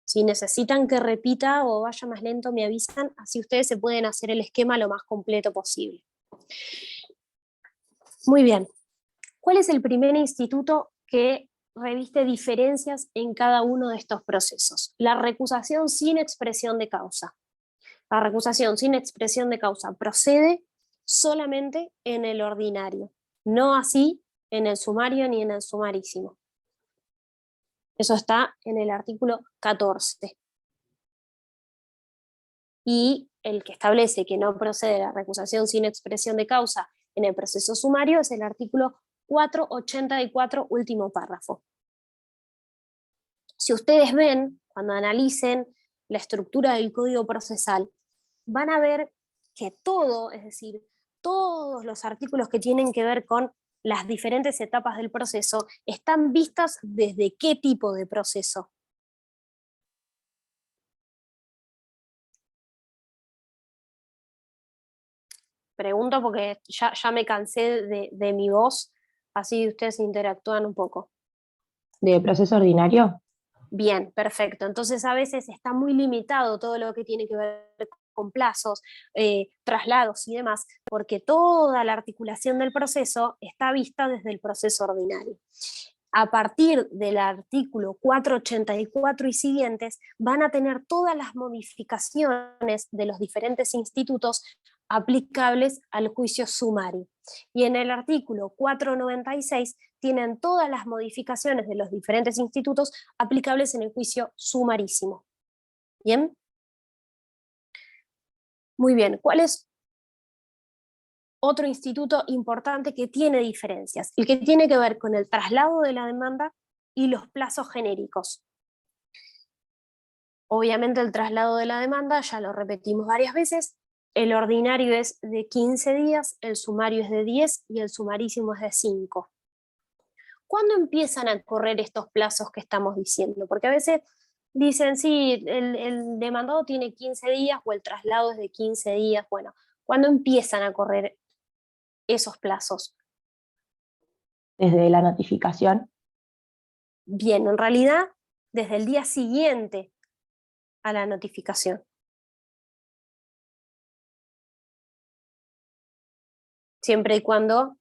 Si necesitan que repita o vaya más lento, me avisan, así ustedes se pueden hacer el esquema lo más completo posible. Muy bien. ¿Cuál es el primer instituto que reviste diferencias en cada uno de estos procesos? La recusación sin expresión de causa. La recusación sin expresión de causa procede solamente en el ordinario, no así en el sumario ni en el sumarísimo. Eso está en el artículo 14. Y el que establece que no procede la recusación sin expresión de causa en el proceso sumario es el artículo 484, último párrafo. Si ustedes ven, cuando analicen la estructura del Código Procesal, van a ver que todo, es decir, todos los artículos que tienen que ver con las diferentes etapas del proceso están vistas desde qué tipo de proceso. Pregunto porque ya me cansé de mi voz, así ustedes interactúan un poco. ¿De proceso ordinario? Bien, perfecto. Entonces a veces está muy limitado todo lo que tiene que ver con plazos, traslados y demás, porque toda la articulación del proceso está vista desde el proceso ordinario. A partir del artículo 484 y siguientes, van a tener todas las modificaciones de los diferentes institutos aplicables al juicio sumario. Y en el artículo 496 tienen todas las modificaciones de los diferentes institutos aplicables en el juicio sumarísimo. ¿Bien? Muy bien. ¿Cuál es otro instituto importante que tiene diferencias? El que tiene que ver con el traslado de la demanda y los plazos genéricos. Obviamente el traslado de la demanda, ya lo repetimos varias veces, el ordinario es de 15 días, el sumario es de 10 y el sumarísimo es de 5. ¿Cuándo empiezan a correr estos plazos que estamos diciendo? Porque a veces dicen, sí, el demandado tiene 15 días o el traslado es de 15 días. Bueno, ¿cuándo empiezan a correr esos plazos? Desde la notificación. Bien, en realidad, desde el día siguiente a la notificación. Siempre y cuando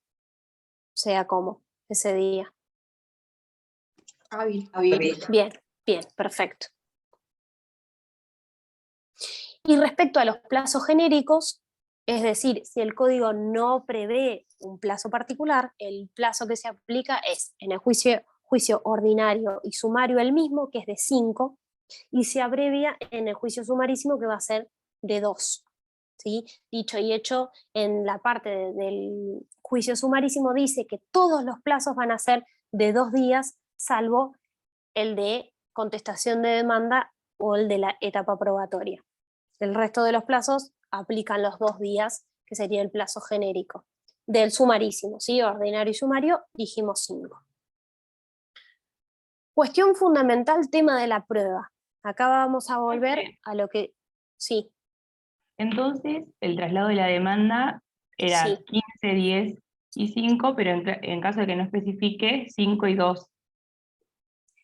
sea como ese día. Hábil. Bien, bien, perfecto. Y respecto a los plazos genéricos, es decir, si el código no prevé un plazo particular, el plazo que se aplica es en el juicio ordinario y sumario el mismo, que es de 5, y se abrevia en el juicio sumarísimo, que va a ser de 2. ¿Sí? Dicho y hecho, en la parte del juicio sumarísimo dice que todos los plazos van a ser de 2 días, salvo el de contestación de demanda o el de la etapa probatoria. El resto de los plazos aplican los 2 días, que sería el plazo genérico. Del sumarísimo, ¿sí? Ordinario y sumario, dijimos 5. Cuestión fundamental, tema de la prueba. Acá vamos a volver a lo que... Sí. Entonces, el traslado de la demanda era Sí. 15, 10 y 5, pero en caso de que no especifique, 5 y 2.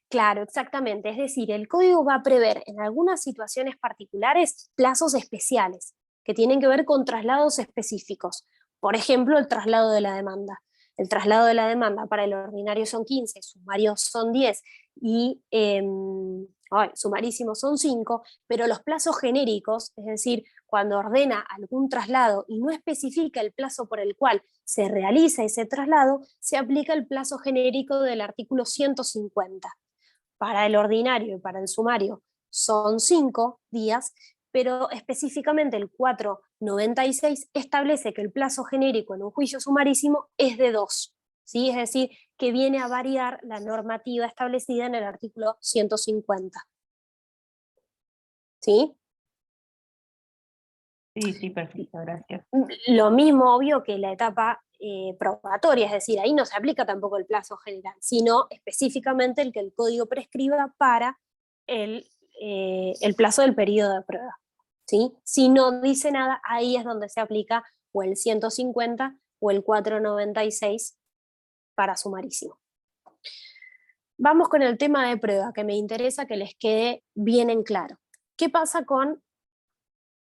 Claro, exactamente. Es decir, el código va a prever en algunas situaciones particulares plazos especiales que tienen que ver con traslados específicos. Por ejemplo, el traslado de la demanda. El traslado de la demanda para el ordinario son 15, sumario son 10 y sumarísimo son 5, pero los plazos genéricos, es decir, cuando ordena algún traslado y no especifica el plazo por el cual se realiza ese traslado, se aplica el plazo genérico del artículo 150. Para el ordinario y para el sumario son 5 días, pero específicamente el 496 establece que el plazo genérico en un juicio sumarísimo es de 2, ¿sí? Es decir, que viene a variar la normativa establecida en el artículo 150. ¿Sí? Sí, perfecto, gracias. Lo mismo obvio que la etapa probatoria, es decir, ahí no se aplica tampoco el plazo general, sino específicamente el que el código prescriba para el plazo del periodo de prueba. ¿Sí? Si no dice nada, ahí es donde se aplica o el 150 o el 496 para sumarísimo. Vamos con el tema de prueba, que me interesa que les quede bien en claro. ¿Qué pasa con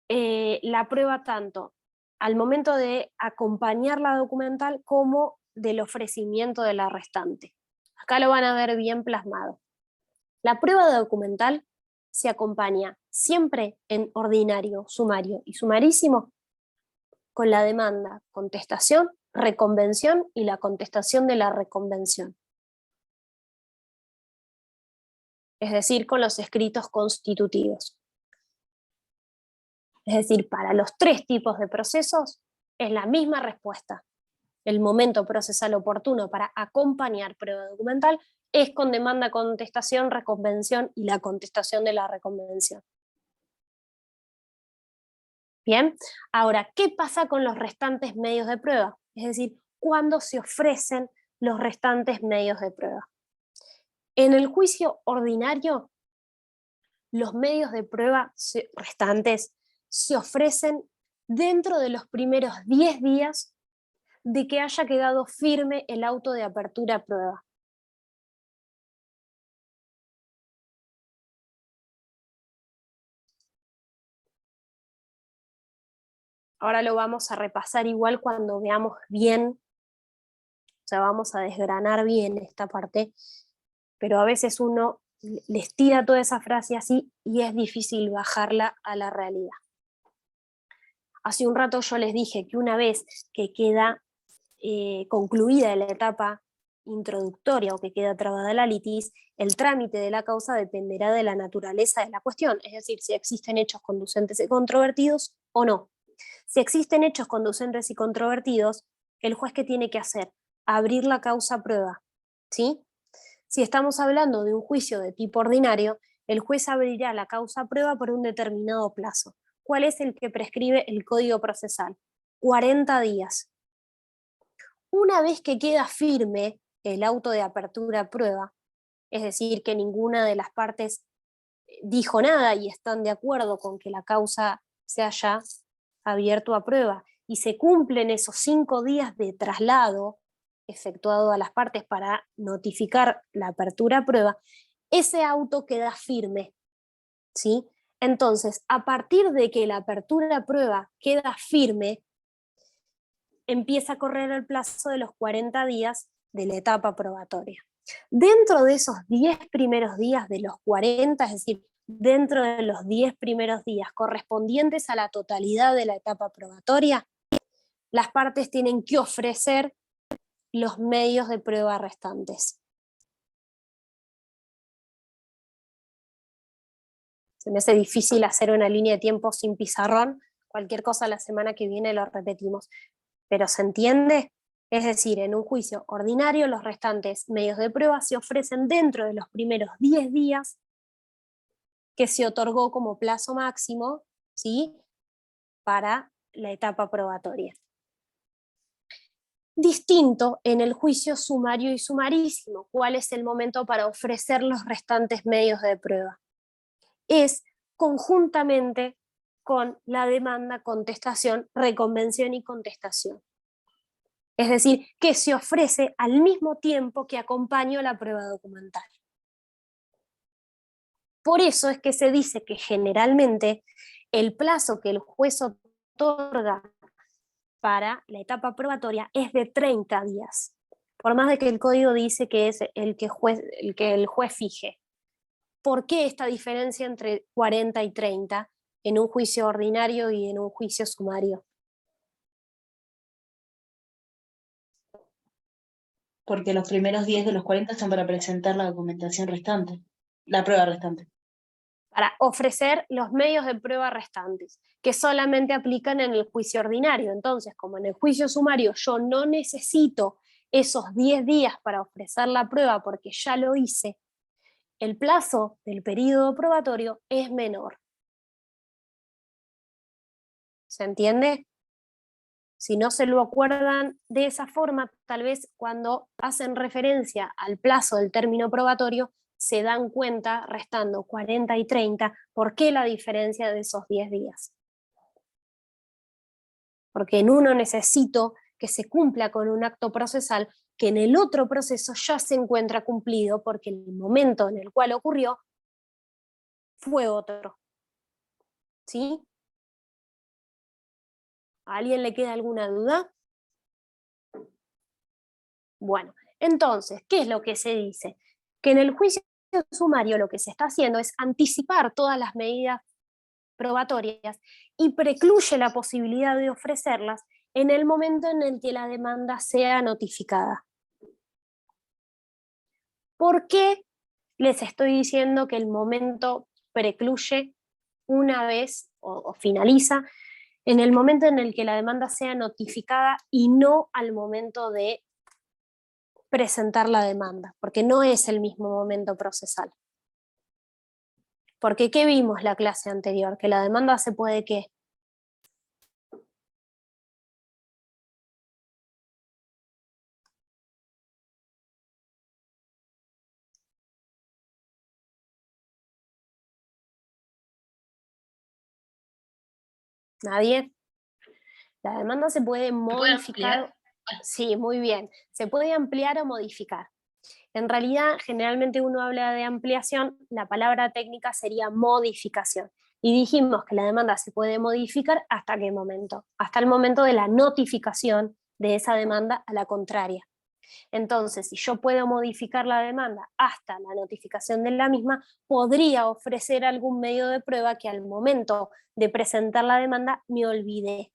la prueba tanto al momento de acompañar la documental como del ofrecimiento de la restante? Acá lo van a ver bien plasmado. La prueba documental se acompaña siempre en ordinario, sumario y sumarísimo con la demanda, contestación, reconvención y la contestación de la reconvención. Es decir, con los escritos constitutivos. Es decir, para los 3 tipos de procesos es la misma respuesta. El momento procesal oportuno para acompañar prueba documental es con demanda, contestación, reconvención y la contestación de la reconvención. Bien, ahora, ¿qué pasa con los restantes medios de prueba? Es decir, cuando se ofrecen los restantes medios de prueba. En el juicio ordinario, los medios de prueba restantes se ofrecen dentro de los primeros 10 días de que haya quedado firme el auto de apertura a prueba. Ahora lo vamos a repasar igual cuando veamos bien, o sea, vamos a desgranar bien esta parte, pero a veces uno les tira toda esa frase así y es difícil bajarla a la realidad. Hace un rato yo les dije que una vez que queda concluida la etapa introductoria o que queda trabada la litis, el trámite de la causa dependerá de la naturaleza de la cuestión, es decir, si existen hechos conducentes y controvertidos o no. Si existen hechos conducentes y controvertidos, el juez, ¿qué tiene que hacer? Abrir la causa a prueba, ¿sí? Si estamos hablando de un juicio de tipo ordinario, el juez abrirá la causa a prueba por un determinado plazo. ¿Cuál es el que prescribe el Código Procesal? 40 días. Una vez que queda firme el auto de apertura a prueba, es decir, que ninguna de las partes dijo nada y están de acuerdo con que la causa se haya abierto a prueba y se cumplen esos 5 días de traslado efectuado a las partes para notificar la apertura a prueba, ese auto queda firme, ¿sí? Entonces, a partir de que la apertura a prueba queda firme, empieza a correr el plazo de los 40 días de la etapa probatoria. Dentro de esos 10 primeros días de los 40, es decir, dentro de los 10 primeros días correspondientes a la totalidad de la etapa probatoria, las partes tienen que ofrecer los medios de prueba restantes. Se me hace difícil hacer una línea de tiempo sin pizarrón, cualquier cosa la semana que viene lo repetimos. ¿Pero se entiende? Es decir, en un juicio ordinario los restantes medios de prueba se ofrecen dentro de los primeros 10 días que se otorgó como plazo máximo, ¿sí?, para la etapa probatoria. Distinto en el juicio sumario y sumarísimo. ¿Cuál es el momento para ofrecer los restantes medios de prueba? Es conjuntamente con la demanda, contestación, reconvención y contestación. Es decir, que se ofrece al mismo tiempo que acompaña la prueba documental. Por eso es que se dice que generalmente el plazo que el juez otorga para la etapa probatoria es de 30 días, por más de que el código dice que es el que el juez fije. ¿Por qué esta diferencia entre 40 y 30 en un juicio ordinario y en un juicio sumario? Porque los primeros 10 de los 40 son para presentar la documentación restante, la prueba restante. Para ofrecer los medios de prueba restantes, que solamente aplican en el juicio ordinario. Entonces, como en el juicio sumario yo no necesito esos 10 días para ofrecer la prueba porque ya lo hice, el plazo del periodo probatorio es menor. ¿Se entiende? Si no se lo acuerdan de esa forma, tal vez cuando hacen referencia al plazo del término probatorio, se dan cuenta, restando 40 y 30, ¿por qué la diferencia de esos 10 días? Porque en uno necesito que se cumpla con un acto procesal que en el otro proceso ya se encuentra cumplido porque el momento en el cual ocurrió fue otro. ¿Sí? ¿A alguien le queda alguna duda? Bueno, entonces, ¿qué es lo que se dice? Que en el juicio sumario lo que se está haciendo es anticipar todas las medidas probatorias y precluye la posibilidad de ofrecerlas en el momento en el que la demanda sea notificada. ¿Por qué les estoy diciendo que el momento precluye una vez o finaliza en el momento en el que la demanda sea notificada y no al momento de presentar la demanda? Porque no es el mismo momento procesal. Porque ¿qué vimos la clase anterior? Que la demanda se puede ¿qué? ¿Nadie? La demanda se puede modificar. Sí, muy bien. Se puede ampliar o modificar. En realidad, generalmente uno habla de ampliación, la palabra técnica sería modificación. Y dijimos que la demanda se puede modificar ¿hasta qué momento? Hasta el momento de la notificación de esa demanda a la contraria. Entonces, si yo puedo modificar la demanda hasta la notificación de la misma, podría ofrecer algún medio de prueba que al momento de presentar la demanda me olvidé.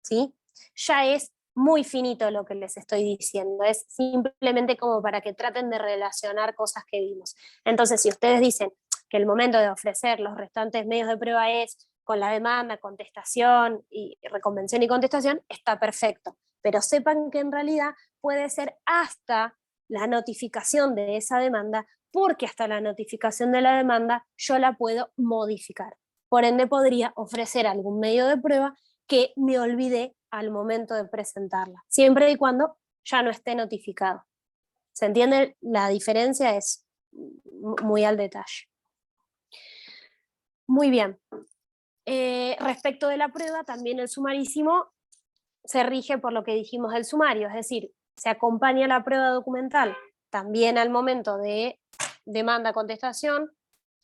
¿Sí? Ya es muy finito lo que les estoy diciendo, es simplemente como para que traten de relacionar cosas que vimos. Entonces, si ustedes dicen que el momento de ofrecer los restantes medios de prueba es con la demanda, contestación, y reconvención y contestación, está perfecto. Pero sepan que en realidad puede ser hasta la notificación de esa demanda, porque hasta la notificación de la demanda yo la puedo modificar. Por ende, podría ofrecer algún medio de prueba que me olvidé al momento de presentarla, siempre y cuando ya no esté notificado. ¿Se entiende? La diferencia es muy al detalle. Muy bien. Respecto de la prueba, también el sumarísimo se rige por lo que dijimos del sumario, es decir, se acompaña la prueba documental también al momento de demanda, contestación,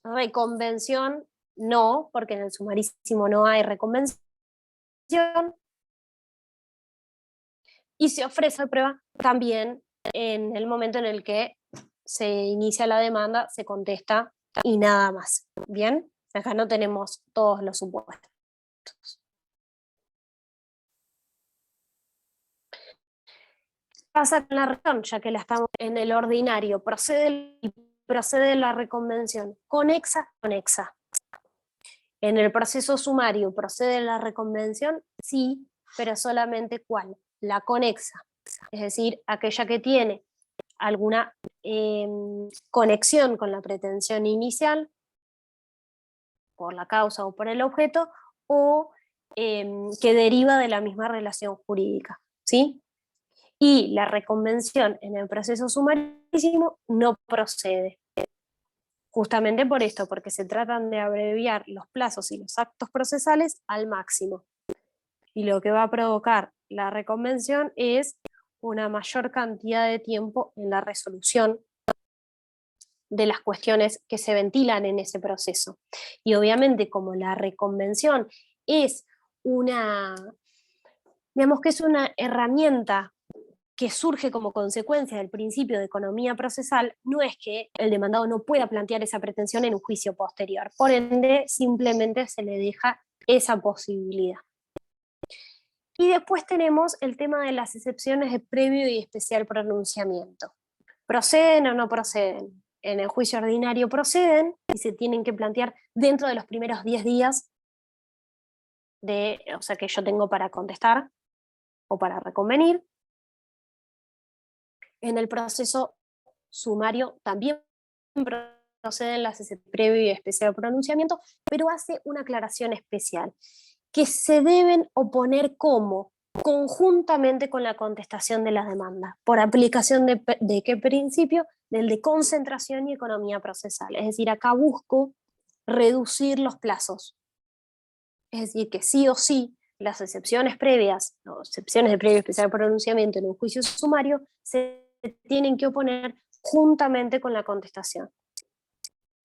reconvención, no, porque en el sumarísimo no hay reconvención, y se ofrece prueba también en el momento en el que se inicia la demanda, se contesta y nada más. ¿Bien? Acá no tenemos todos los supuestos. Pasa con la reconvención, ya que la estamos en el ordinario, procede la reconvención conexa. En el proceso sumario, ¿procede la reconvención? Sí, pero solamente ¿cuál? La conexa, es decir, aquella que tiene alguna conexión con la pretensión inicial, por la causa o por el objeto, o que deriva de la misma relación jurídica, ¿sí? Y la reconvención en el proceso sumarísimo no procede. Justamente por esto, porque se tratan de abreviar los plazos y los actos procesales al máximo. Y lo que va a provocar la reconvención es una mayor cantidad de tiempo en la resolución de las cuestiones que se ventilan en ese proceso. Y obviamente, como la reconvención es digamos que es una herramienta que surge como consecuencia del principio de economía procesal, no es que el demandado no pueda plantear esa pretensión en un juicio posterior. Por ende, simplemente se le deja esa posibilidad. Y después tenemos el tema de las excepciones de previo y especial pronunciamiento. ¿Proceden o no proceden? En el juicio ordinario proceden y se tienen que plantear dentro de los primeros 10 días o sea, que yo tengo para contestar o para reconvenir. En el proceso sumario también proceden las excepciones previo y especial pronunciamiento, pero hace una aclaración especial, que se deben oponer como conjuntamente con la contestación de la demanda, por aplicación de qué principio, del de concentración y economía procesal. Es decir, acá busco reducir los plazos. Es decir, que sí o sí, las excepciones previas, o excepciones de previo y especial pronunciamiento en un juicio sumario, se tienen que oponer juntamente con la contestación,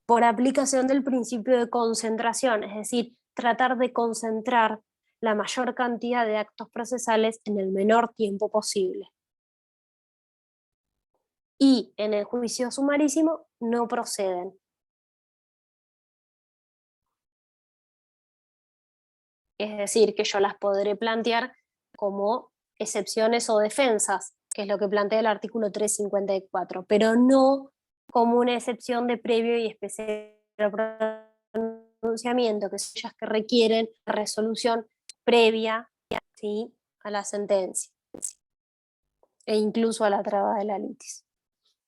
por aplicación del principio de concentración, es decir, tratar de concentrar la mayor cantidad de actos procesales en el menor tiempo posible. Y en el juicio sumarísimo no proceden. Es decir, que yo las podré plantear como excepciones o defensas, que es lo que plantea el artículo 354, pero no como una excepción de previo y especial pronunciamiento, que son ellas que requieren resolución previa, ¿sí?, a la sentencia e incluso a la traba de la litis.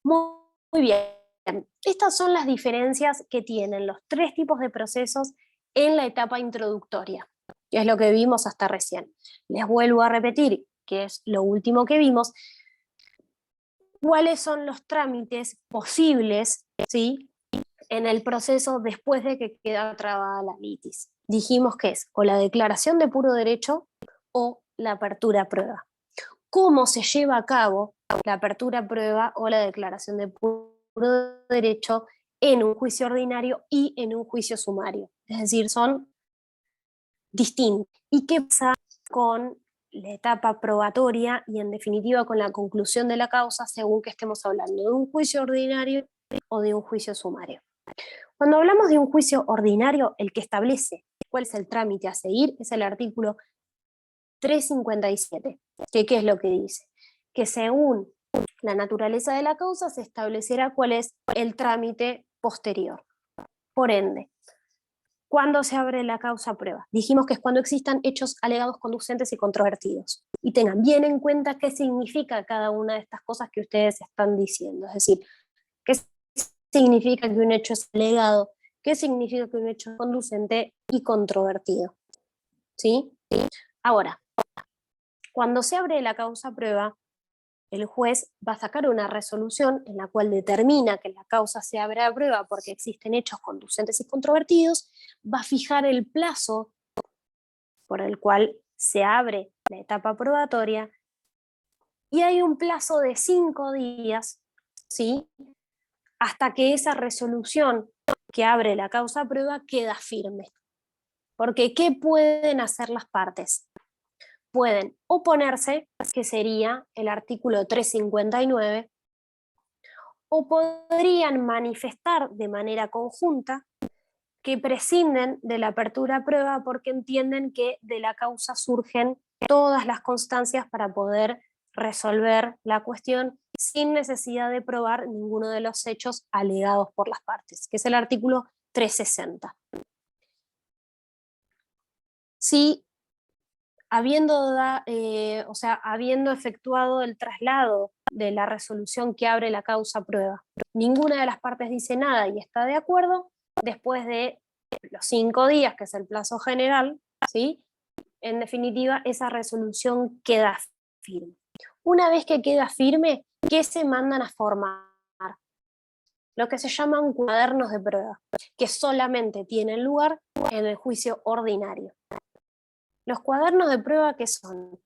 Muy bien, estas son las diferencias que tienen los tres tipos de procesos en la etapa introductoria, que es lo que vimos hasta recién. Les vuelvo a repetir, que es lo último que vimos, cuáles son los trámites posibles, ¿sí?, en el proceso después de que queda trabada la litis. Dijimos que es o la declaración de puro derecho o la apertura a prueba. ¿Cómo se lleva a cabo la apertura a prueba o la declaración de puro derecho en un juicio ordinario y en un juicio sumario? Es decir, son distintos. ¿Y qué pasa con la etapa probatoria y en definitiva con la conclusión de la causa según que estemos hablando de un juicio ordinario o de un juicio sumario? Cuando hablamos de un juicio ordinario, el que establece cuál es el trámite a seguir es el artículo 357, que ¿qué es lo que dice? Que según la naturaleza de la causa se establecerá cuál es el trámite posterior. Por ende, ¿cuándo se abre la causa a prueba? Dijimos que es cuando existan hechos alegados conducentes y controvertidos. Y tengan bien en cuenta qué significa cada una de estas cosas que ustedes están diciendo. Es decir, qué significa que un hecho es alegado, qué significa que un hecho es conducente y controvertido. ¿Sí? Ahora, cuando se abre la causa a prueba, el juez va a sacar una resolución en la cual determina que la causa se abre a prueba porque existen hechos conducentes y controvertidos, va a fijar el plazo por el cual se abre la etapa probatoria y hay un plazo de 5 días, ¿sí?, hasta que esa resolución que abre la causa a prueba queda firme. Porque ¿qué pueden hacer las partes? Pueden oponerse, que sería el artículo 359, o podrían manifestar de manera conjunta que prescinden de la apertura a prueba porque entienden que de la causa surgen todas las constancias para poder resolver la cuestión sin necesidad de probar ninguno de los hechos alegados por las partes, que es el artículo 360. Si habiendo efectuado el traslado de la resolución que abre la causa a prueba, ninguna de las partes dice nada y está de acuerdo, después de los 5 días, que es el plazo general, ¿sí?, en definitiva, esa resolución queda firme. Una vez que queda firme, ¿qué se mandan a formar? Lo que se llaman cuadernos de prueba, que solamente tienen lugar en el juicio ordinario. Los cuadernos de prueba, ¿qué son?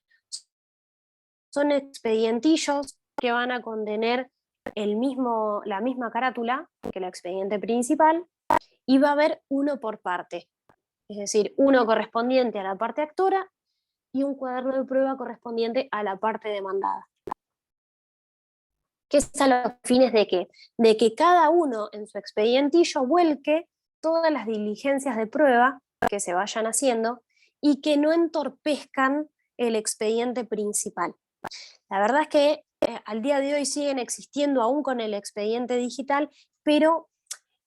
Son expedientillos que van a contener la misma carátula que el expediente principal y va a haber uno por parte. Es decir, uno correspondiente a la parte actora y un cuaderno de prueba correspondiente a la parte demandada. ¿Qué es a los fines de qué? De que cada uno en su expedientillo vuelque todas las diligencias de prueba que se vayan haciendo y que no entorpezcan el expediente principal. La verdad es que al día de hoy siguen existiendo aún con el expediente digital, pero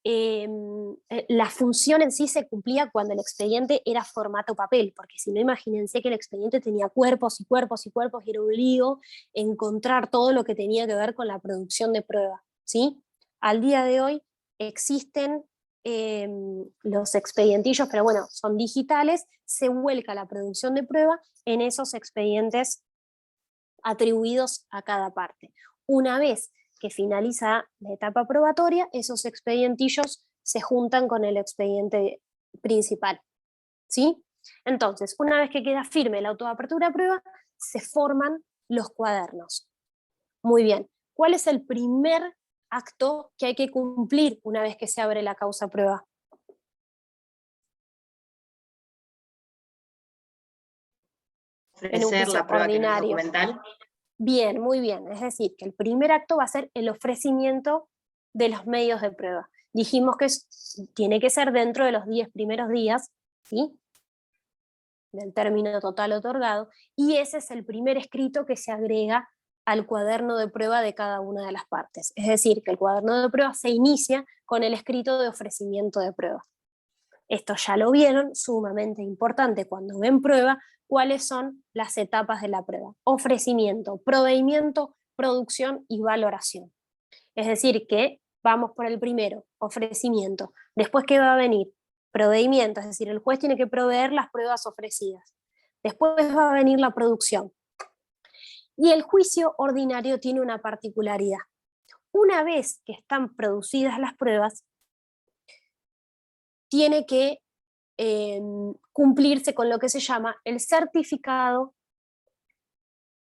la función en sí se cumplía cuando el expediente era formato papel, porque si no, imagínense que el expediente tenía cuerpos y cuerpos y cuerpos y era un lío encontrar todo lo que tenía que ver con la producción de prueba, ¿sí? Al día de hoy existen los expedientillos, pero bueno, son digitales, se vuelca la producción de prueba en esos expedientes atribuidos a cada parte. Una vez que finaliza la etapa probatoria, esos expedientillos se juntan con el expediente principal, ¿sí? Entonces, una vez que queda firme la autoapertura a prueba, se forman los cuadernos. Muy bien, ¿cuál es el primer acto que hay que cumplir una vez que se abre la causa a prueba? Ofrecer la prueba que no es documental. Bien, muy bien. Es decir, que el primer acto va a ser el ofrecimiento de los medios de prueba. Dijimos que tiene que ser dentro de los 10 primeros días, ¿sí?, del término total otorgado, y ese es el primer escrito que se agrega al cuaderno de prueba de cada una de las partes. Es decir, que el cuaderno de prueba se inicia con el escrito de ofrecimiento de prueba. Esto ya lo vieron, sumamente importante cuando ven prueba, cuáles son las etapas de la prueba: ofrecimiento, proveimiento, producción y valoración. Es decir, que vamos por el primero, ofrecimiento. Después, ¿qué va a venir? Proveimiento, es decir, el juez tiene que proveer las pruebas ofrecidas. Después va a venir la producción. Y el juicio ordinario tiene una particularidad. Una vez que están producidas las pruebas, tiene que cumplirse con lo que se llama el certificado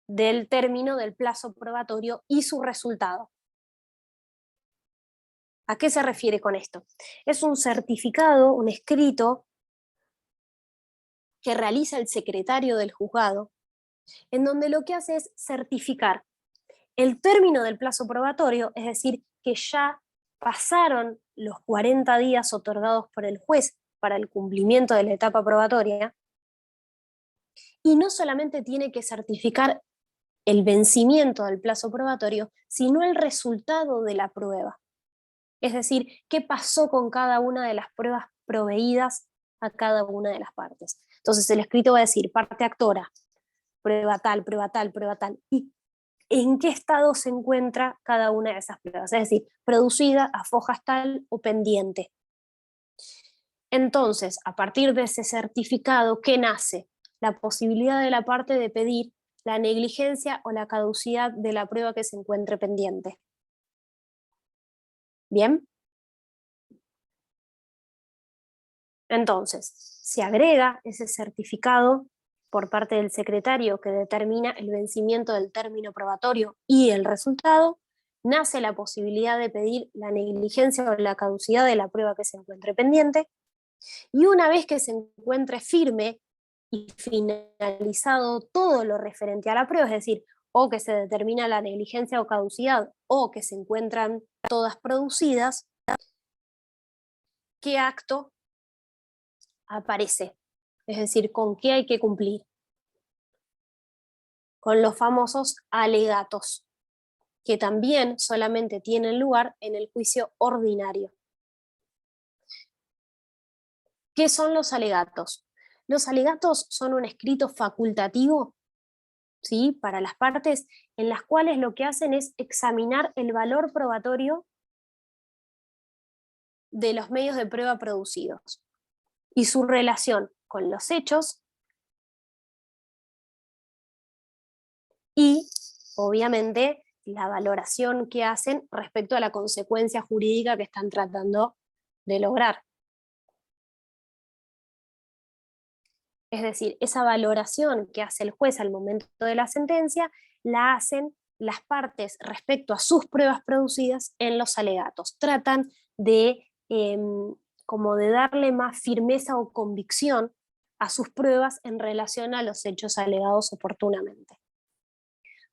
del término del plazo probatorio y su resultado. ¿A qué se refiere con esto? Es un certificado, un escrito que realiza el secretario del juzgado, en donde lo que hace es certificar el término del plazo probatorio, es decir, que ya pasaron los 40 días otorgados por el juez para el cumplimiento de la etapa probatoria, y no solamente tiene que certificar el vencimiento del plazo probatorio, sino el resultado de la prueba. Es decir, qué pasó con cada una de las pruebas proveídas a cada una de las partes. Entonces el escrito va a decir, parte actora, prueba tal, prueba tal, prueba tal, y en qué estado se encuentra cada una de esas pruebas, es decir, producida a fojas tal o pendiente. Entonces, a partir de ese certificado, ¿qué nace? La posibilidad de la parte de pedir la negligencia o la caducidad de la prueba que se encuentre pendiente. ¿Bien? Entonces, se agrega ese certificado por parte del secretario que determina el vencimiento del término probatorio y el resultado, nace la posibilidad de pedir la negligencia o la caducidad de la prueba que se encuentre pendiente, y una vez que se encuentre firme y finalizado todo lo referente a la prueba, es decir, o que se determina la negligencia o caducidad, o que se encuentran todas producidas, ¿qué acto aparece? Es decir, ¿con qué hay que cumplir? Con los famosos alegatos, que también solamente tienen lugar en el juicio ordinario. ¿Qué son los alegatos? Los alegatos son un escrito facultativo, ¿sí?, para las partes, en las cuales lo que hacen es examinar el valor probatorio de los medios de prueba producidos y su relación con los hechos y, obviamente, la valoración que hacen respecto a la consecuencia jurídica que están tratando de lograr. Es decir, esa valoración que hace el juez al momento de la sentencia, la hacen las partes respecto a sus pruebas producidas en los alegatos. Tratan de, como de darle más firmeza o convicción a sus pruebas en relación a los hechos alegados oportunamente.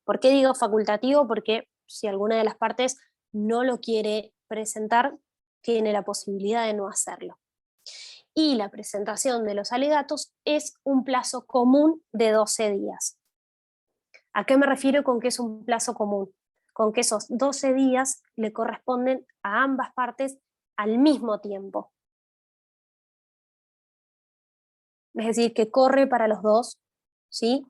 ¿Por qué digo facultativo? Porque si alguna de las partes no lo quiere presentar, tiene la posibilidad de no hacerlo. Y la presentación de los alegatos es un plazo común de 12 días. ¿A qué me refiero con que es un plazo común? Con que esos 12 días le corresponden a ambas partes al mismo tiempo. Es decir, que corre para los dos, ¿sí?,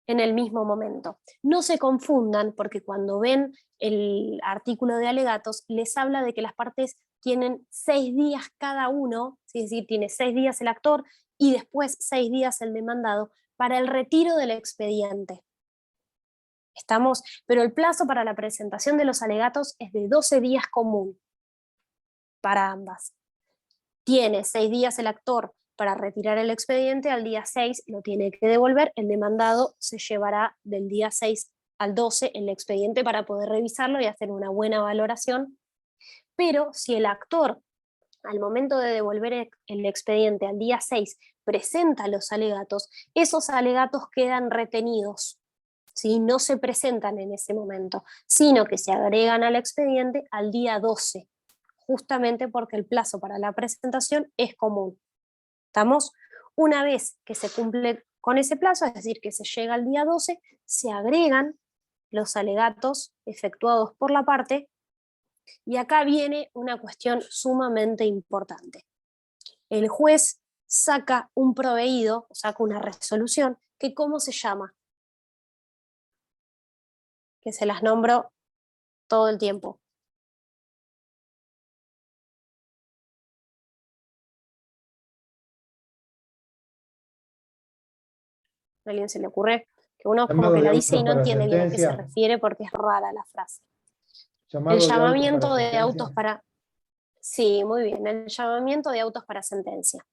en el mismo momento. No se confundan, porque cuando ven el artículo de alegatos, les habla de que las partes tienen 6 días cada uno, es decir, tiene 6 días el actor y después 6 días el demandado, para el retiro del expediente. ¿Estamos? Pero el plazo para la presentación de los alegatos es de 12 días común para ambas. Tiene 6 días el actor para retirar el expediente, al día 6 lo tiene que devolver, el demandado se llevará del día 6 al 12 el expediente para poder revisarlo y hacer una buena valoración, pero si el actor al momento de devolver el expediente al día 6 presenta los alegatos, esos alegatos quedan retenidos, ¿sí?, no se presentan en ese momento, sino que se agregan al expediente al día 12, justamente porque el plazo para la presentación es común. ¿Estamos? Una vez que se cumple con ese plazo, es decir, que se llega al día 12, se agregan los alegatos efectuados por la parte, y acá viene una cuestión sumamente importante. El juez saca un proveído, saca una resolución, que ¿cómo se llama? Que se las nombro todo el tiempo. ¿A alguien se le ocurre? Que uno como Llamado que de la dice y autos no para entiende bien a qué se sentencia. refiere porque es rara la frase. Llamado El de autos llamamiento para de sentencia. autos para... Sí, muy bien, el llamamiento de autos para sentencia.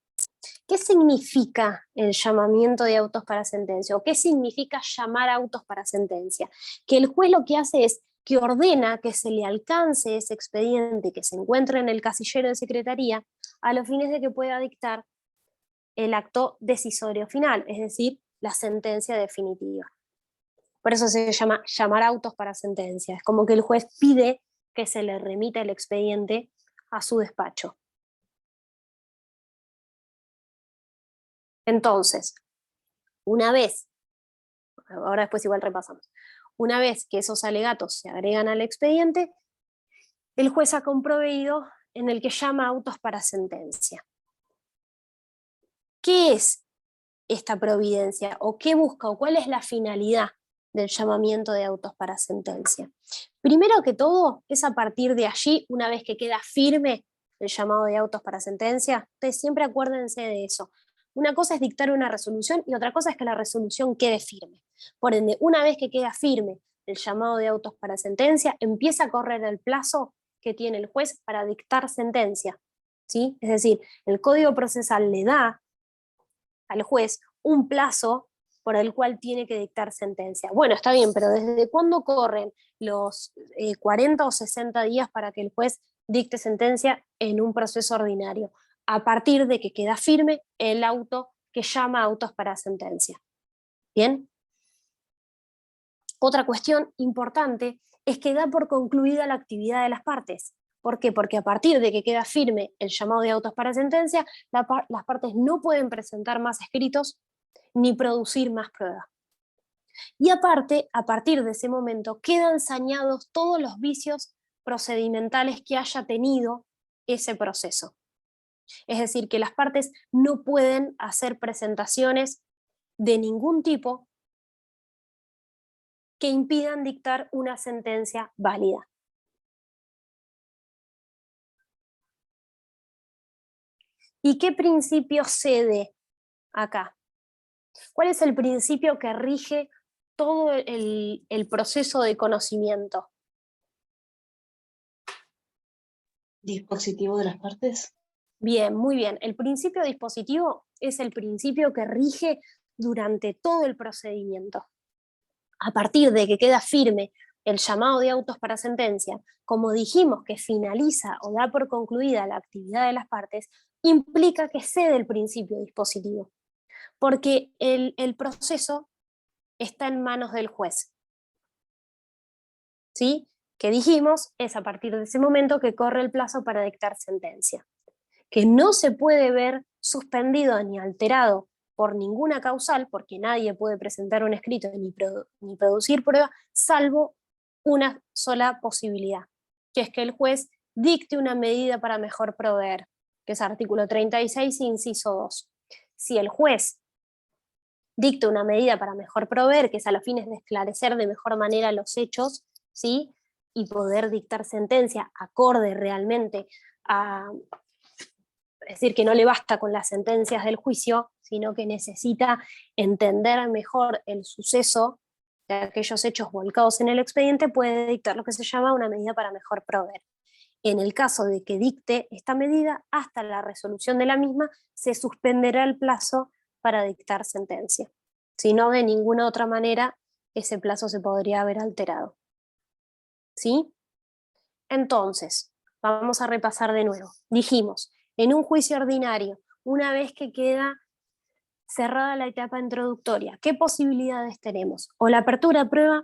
¿Qué significa el llamamiento de autos para sentencia? ¿O qué significa llamar autos para sentencia? Que el juez lo que hace es que ordena que se le alcance ese expediente que se encuentra en el casillero de secretaría a los fines de que pueda dictar el acto decisorio final, es decir, la sentencia definitiva. Por eso se llama llamar autos para sentencia. Es como que el juez pide que se le remita el expediente a su despacho. Entonces, una vez, ahora después igual repasamos, una vez que esos alegatos se agregan al expediente, el juez saca un proveído en el que llama autos para sentencia. ¿Qué es esta providencia? ¿O qué busca? ¿O cuál es la finalidad del llamamiento de autos para sentencia? Primero que todo, es a partir de allí, una vez que queda firme el llamado de autos para sentencia, ustedes siempre acuérdense de eso. Una cosa es dictar una resolución y otra cosa es que la resolución quede firme. Por ende, una vez que queda firme el llamado de autos para sentencia, empieza a correr el plazo que tiene el juez para dictar sentencia, ¿sí? Es decir, el Código Procesal le da al juez un plazo por el cual tiene que dictar sentencia. Bueno, está bien, pero ¿desde cuándo corren los 40 o 60 días para que el juez dicte sentencia en un proceso ordinario? A partir de que queda firme el auto que llama autos para sentencia. ¿Bien? Otra cuestión importante es que da por concluida la actividad de las partes. ¿Por qué? Porque a partir de que queda firme el llamado de autos para sentencia, las partes no pueden presentar más escritos ni producir más pruebas. Y aparte, a partir de ese momento, quedan sañados todos los vicios procedimentales que haya tenido ese proceso. Es decir, que las partes no pueden hacer presentaciones de ningún tipo que impidan dictar una sentencia válida. ¿Y qué principio cede acá? ¿Cuál es el principio que rige todo el proceso de conocimiento? ¿Dispositivo de las partes? Bien, muy bien. El principio dispositivo es el principio que rige durante todo el procedimiento. A partir de que queda firme el llamado de autos para sentencia, como dijimos que finaliza o da por concluida la actividad de las partes, implica que cede el principio dispositivo, porque el proceso está en manos del juez. ¿Sí? Que dijimos es a partir de ese momento que corre el plazo para dictar sentencia, que no se puede ver suspendido ni alterado por ninguna causal, porque nadie puede presentar un escrito ni producir prueba, salvo una sola posibilidad, que es que el juez dicte una medida para mejor proveer, que es artículo 36, inciso 2. Si el juez dicta una medida para mejor proveer, que es a los fines de esclarecer de mejor manera los hechos, ¿sí? Y poder dictar sentencia acorde realmente a... Es decir, que no le basta con las sentencias del juicio, sino que necesita entender mejor el suceso de aquellos hechos volcados en el expediente, puede dictar lo que se llama una medida para mejor proveer. En el caso de que dicte esta medida, hasta la resolución de la misma, se suspenderá el plazo para dictar sentencia. Si no, de ninguna otra manera, ese plazo se podría haber alterado. ¿Sí? Entonces, vamos a repasar de nuevo. Dijimos, en un juicio ordinario, una vez que queda cerrada la etapa introductoria, ¿qué posibilidades tenemos? O la apertura a prueba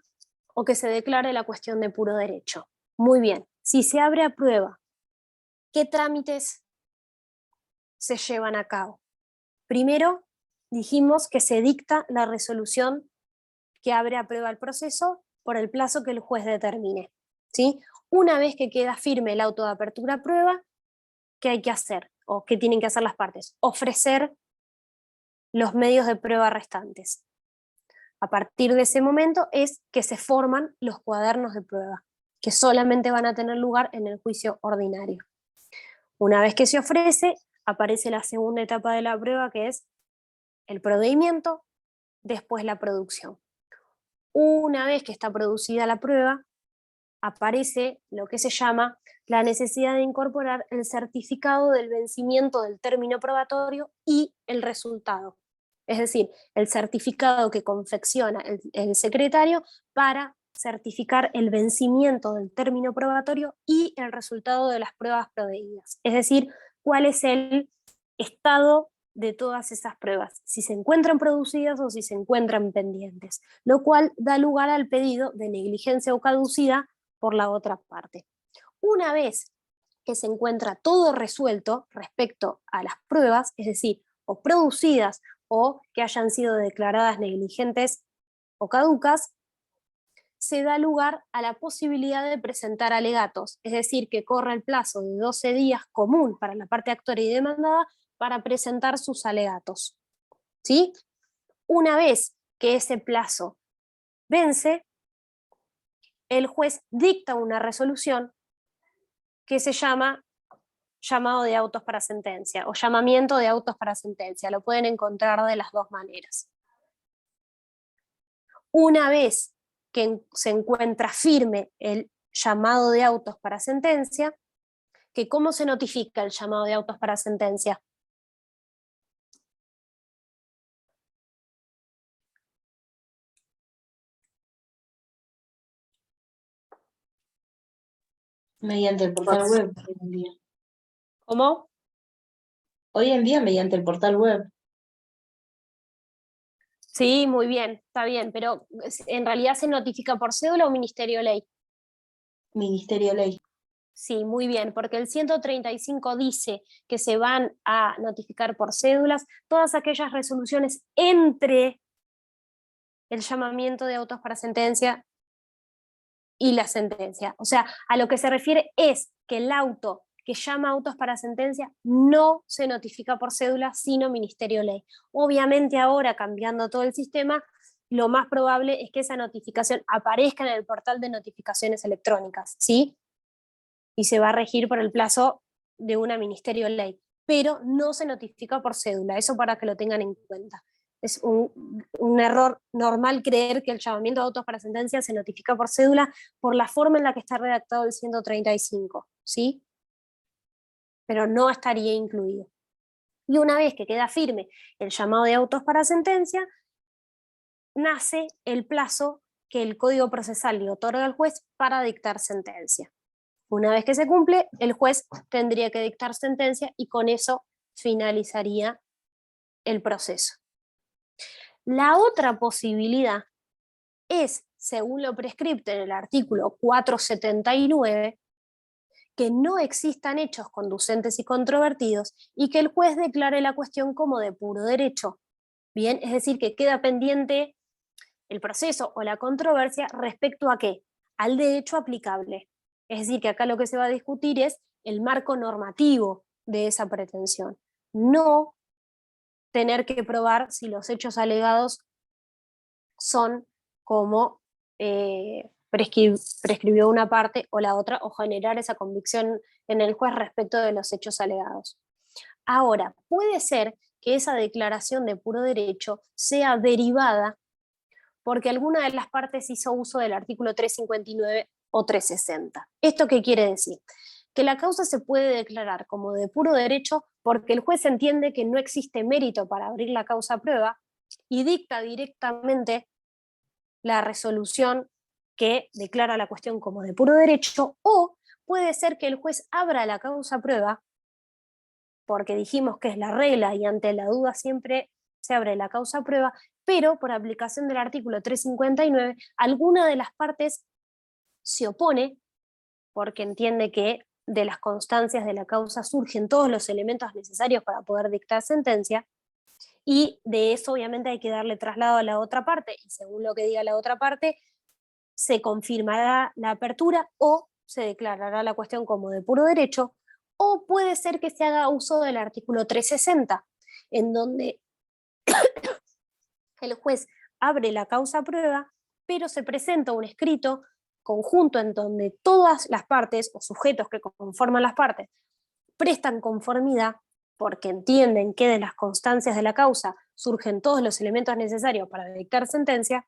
o que se declare la cuestión de puro derecho. Muy bien, si se abre a prueba, ¿qué trámites se llevan a cabo? Primero, dijimos que se dicta la resolución que abre a prueba el proceso por el plazo que el juez determine, ¿sí? Una vez que queda firme el auto de apertura a prueba, ¿qué hay que hacer? ¿O qué tienen que hacer las partes? Ofrecer los medios de prueba restantes. A partir de ese momento es que se forman los cuadernos de prueba, que solamente van a tener lugar en el juicio ordinario. Una vez que se ofrece, aparece la segunda etapa de la prueba, que es el procedimiento, después la producción. Una vez que está producida la prueba, aparece lo que se llama la necesidad de incorporar el certificado del vencimiento del término probatorio y el resultado. Es decir, el certificado que confecciona el secretario para certificar el vencimiento del término probatorio y el resultado de las pruebas proveídas. Es decir, cuál es el estado de todas esas pruebas, si se encuentran producidas o si se encuentran pendientes, lo cual da lugar al pedido de negligencia o caducidad por la otra parte. Una vez que se encuentra todo resuelto respecto a las pruebas, es decir, o producidas o que hayan sido declaradas negligentes o caducas, se da lugar a la posibilidad de presentar alegatos, es decir, que corre el plazo de 12 días común para la parte actora y demandada para presentar sus alegatos. ¿Sí? Una vez que ese plazo vence, el juez dicta una resolución que se llama llamado de autos para sentencia o llamamiento de autos para sentencia. Lo pueden encontrar de las dos maneras. Una vez que se encuentra firme el llamado de autos para sentencia, que ¿cómo se notifica el llamado de autos para sentencia? Mediante el portal web hoy en día. ¿Cómo? Hoy en día mediante el portal web. Sí, muy bien, está bien, pero ¿en realidad se notifica por cédula o Ministerio de Ley? Ministerio de Ley. Sí, muy bien, porque el 135 dice que se van a notificar por cédulas todas aquellas resoluciones entre el llamamiento de autos para sentencia y la sentencia. O sea, a lo que se refiere es que el auto que llama autos para sentencia no se notifica por cédula, sino Ministerio de Ley. Obviamente ahora, cambiando todo el sistema, lo más probable es que esa notificación aparezca en el portal de notificaciones electrónicas, ¿sí? Y se va a regir por el plazo de una Ministerio de Ley, pero no se notifica por cédula, eso para que lo tengan en cuenta. Es un error normal creer que el llamamiento de autos para sentencia se notifica por cédula por la forma en la que está redactado el 135, ¿sí? Pero no estaría incluido. Y una vez que queda firme el llamado de autos para sentencia, nace el plazo que el Código Procesal le otorga al juez para dictar sentencia. Una vez que se cumple, el juez tendría que dictar sentencia y con eso finalizaría el proceso. La otra posibilidad es, según lo prescripto en el artículo 479, que no existan hechos conducentes y controvertidos y que el juez declare la cuestión como de puro derecho. Bien, es decir, que queda pendiente el proceso o la controversia respecto a qué? Al derecho aplicable. Es decir, que acá lo que se va a discutir es el marco normativo de esa pretensión, no tener que probar si los hechos alegados son como prescribió una parte o la otra, o generar esa convicción en el juez respecto de los hechos alegados. Ahora, puede ser que esa declaración de puro derecho sea derivada porque alguna de las partes hizo uso del artículo 359 o 360. ¿Esto qué quiere decir? Que la causa se puede declarar como de puro derecho porque el juez entiende que no existe mérito para abrir la causa a prueba y dicta directamente la resolución que declara la cuestión como de puro derecho, o puede ser que el juez abra la causa a prueba, porque dijimos que es la regla y ante la duda siempre se abre la causa a prueba, pero por aplicación del artículo 359, alguna de las partes se opone porque entiende que de las constancias de la causa surgen todos los elementos necesarios para poder dictar sentencia, y de eso obviamente hay que darle traslado a la otra parte, y según lo que diga la otra parte, se confirmará la apertura o se declarará la cuestión como de puro derecho, o puede ser que se haga uso del artículo 360, en donde el juez abre la causa a prueba, pero se presenta un escrito conjunto en donde todas las partes o sujetos que conforman las partes prestan conformidad porque entienden que de las constancias de la causa surgen todos los elementos necesarios para dictar sentencia,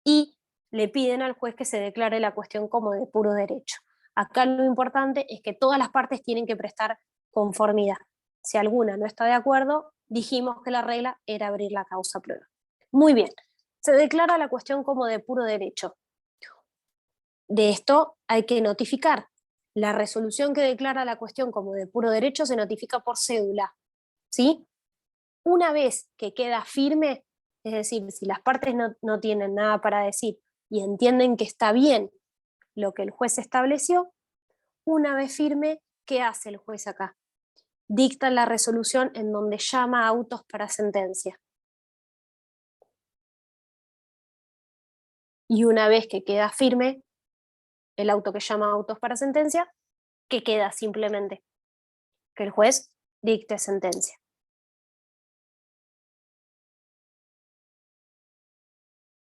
y le piden al juez que se declare la cuestión como de puro derecho. Acá lo importante es que todas las partes tienen que prestar conformidad. Si alguna no está de acuerdo, dijimos que la regla era abrir la causa prueba. Muy bien, se declara la cuestión como de puro derecho. De esto hay que notificar. La resolución que declara la cuestión como de puro derecho se notifica por cédula, ¿sí? Una vez que queda firme, es decir, si las partes no tienen nada para decir y entienden que está bien lo que el juez estableció, una vez firme, ¿qué hace el juez acá? Dicta la resolución en donde llama a autos para sentencia. Y una vez que queda firme el auto que llama a autos para sentencia, ¿qué queda simplemente? Que el juez dicte sentencia.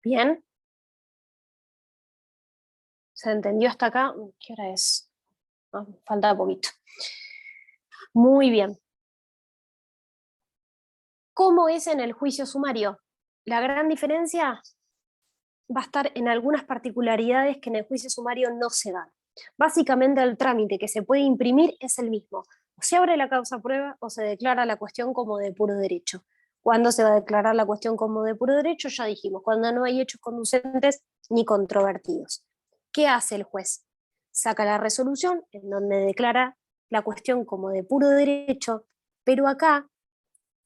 ¿Bien? ¿Se entendió hasta acá? ¿Qué hora es? Falta poquito. Muy bien. ¿Cómo es en el juicio sumario? La gran diferencia va a estar en algunas particularidades que en el juicio sumario no se dan. Básicamente el trámite que se puede imprimir es el mismo. O se abre la causa prueba o se declara la cuestión como de puro derecho. ¿Cuándo se va a declarar la cuestión como de puro derecho? Ya dijimos, cuando no hay hechos conducentes ni controvertidos. ¿Qué hace el juez? Saca la resolución en donde declara la cuestión como de puro derecho, pero acá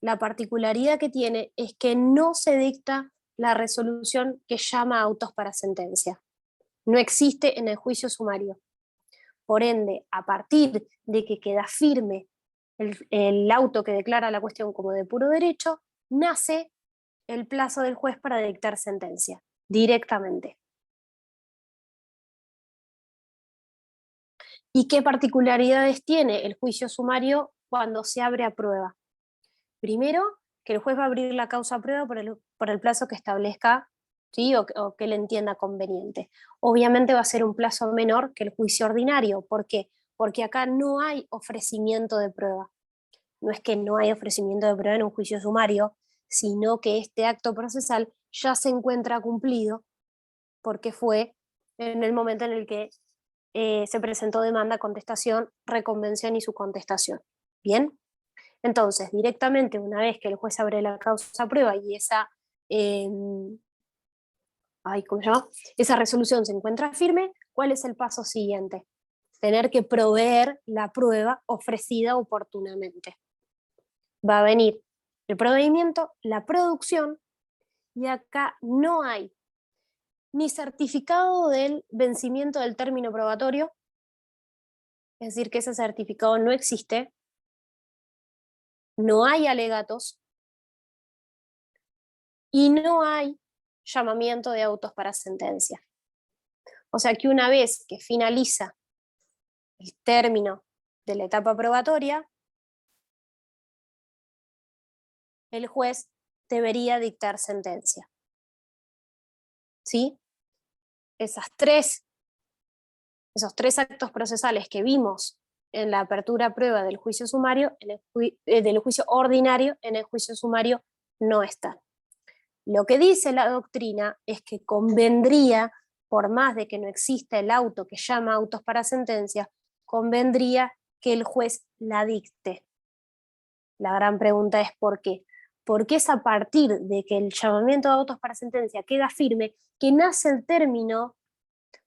la particularidad que tiene es que no se dicta la resolución que llama a autos para sentencia. No existe en el juicio sumario. Por ende, a partir de que queda firme el auto que declara la cuestión como de puro derecho, nace el plazo del juez para dictar sentencia, directamente. ¿Y qué particularidades tiene el juicio sumario cuando se abre a prueba? Primero, que el juez va a abrir la causa a prueba por el plazo que establezca, ¿sí? o que él entienda conveniente. Obviamente va a ser un plazo menor que el juicio ordinario. ¿Por qué? Porque acá no hay ofrecimiento de prueba. No es que no hay ofrecimiento de prueba en un juicio sumario, sino que este acto procesal ya se encuentra cumplido porque fue en el momento en el que se presentó demanda, contestación, reconvención y su contestación. ¿Bien? Entonces, directamente, una vez que el juez abre la causa a prueba y esa, ¿cómo se llama? Esa resolución se encuentra firme, ¿cuál es el paso siguiente? Tener que proveer la prueba ofrecida oportunamente. Va a venir el proveimiento, la producción, y acá no hay ni certificado del vencimiento del término probatorio, es decir, que ese certificado no existe, no hay alegatos y no hay llamamiento de autos para sentencia. O sea que una vez que finaliza el término de la etapa probatoria, el juez debería dictar sentencia. ¿Sí? Esos tres actos procesales que vimos en la apertura a prueba del juicio sumario, del juicio ordinario, en el juicio sumario no están. Lo que dice la doctrina es que convendría, por más de que no exista el auto que llama autos para sentencia, convendría que el juez la dicte. La gran pregunta es ¿por qué? Porque es a partir de que el llamamiento de autos para sentencia queda firme que nace el término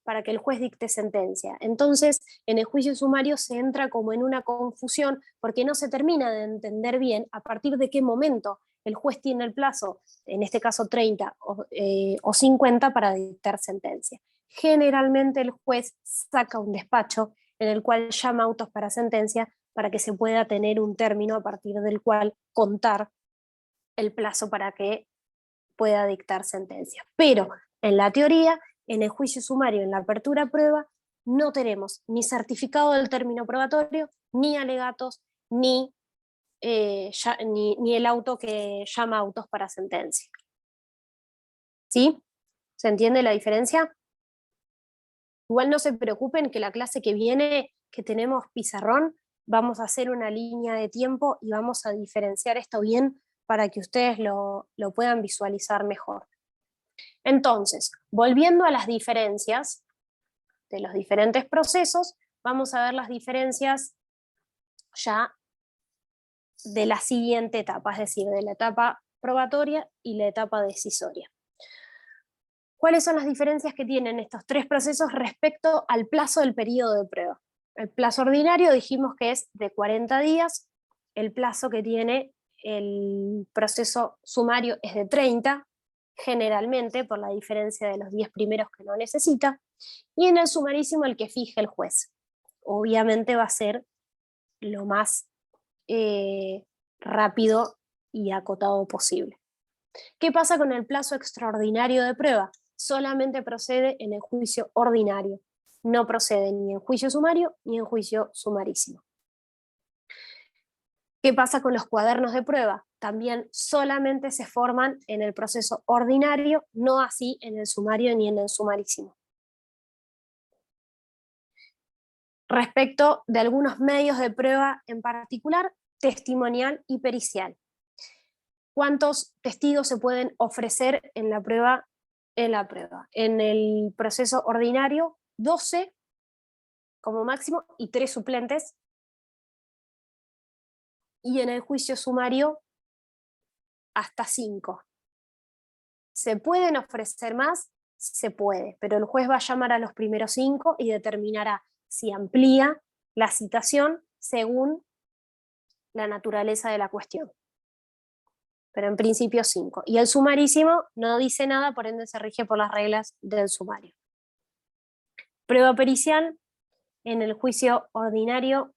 para que el juez dicte sentencia. Entonces, en el juicio sumario se entra como en una confusión porque no se termina de entender bien a partir de qué momento el juez tiene el plazo, en este caso 30 o 50, para dictar sentencia. Generalmente el juez saca un despacho en el cual llama autos para sentencia para que se pueda tener un término a partir del cual contar el plazo para que pueda dictar sentencia. Pero en la teoría, en el juicio sumario, en la apertura a prueba, no tenemos ni certificado del término probatorio, ni alegatos, ni el auto que llama autos para sentencia. ¿Sí? ¿Se entiende la diferencia? Igual no se preocupen que la clase que viene, que tenemos pizarrón, vamos a hacer una línea de tiempo y vamos a diferenciar esto bien para que ustedes lo puedan visualizar mejor. Entonces, volviendo a las diferencias de los diferentes procesos, vamos a ver las diferencias ya de la siguiente etapa, es decir, de la etapa probatoria y la etapa decisoria. ¿Cuáles son las diferencias que tienen estos tres procesos respecto al plazo del periodo de prueba? El plazo ordinario dijimos que es de 40 días, el plazo que tiene el proceso sumario es de 30, generalmente por la diferencia de los 10 primeros que no necesita, y en el sumarísimo el que fije el juez. Obviamente va a ser lo más rápido y acotado posible. ¿Qué pasa con el plazo extraordinario de prueba? Solamente procede en el juicio ordinario, no procede ni en juicio sumario ni en juicio sumarísimo. ¿Qué pasa con los cuadernos de prueba? También solamente se forman en el proceso ordinario, no así en el sumario ni en el sumarísimo. Respecto de algunos medios de prueba en particular, testimonial y pericial. ¿Cuántos testigos se pueden ofrecer en la prueba? En el proceso ordinario, 12 como máximo y 3 suplentes. Y en el juicio sumario, hasta 5. ¿Se pueden ofrecer más? Se puede, pero el juez va a llamar a los primeros 5 y determinará si amplía la citación según la naturaleza de la cuestión. Pero en principio 5. Y el sumarísimo no dice nada, por ende se rige por las reglas del sumario. Prueba pericial, en el juicio ordinario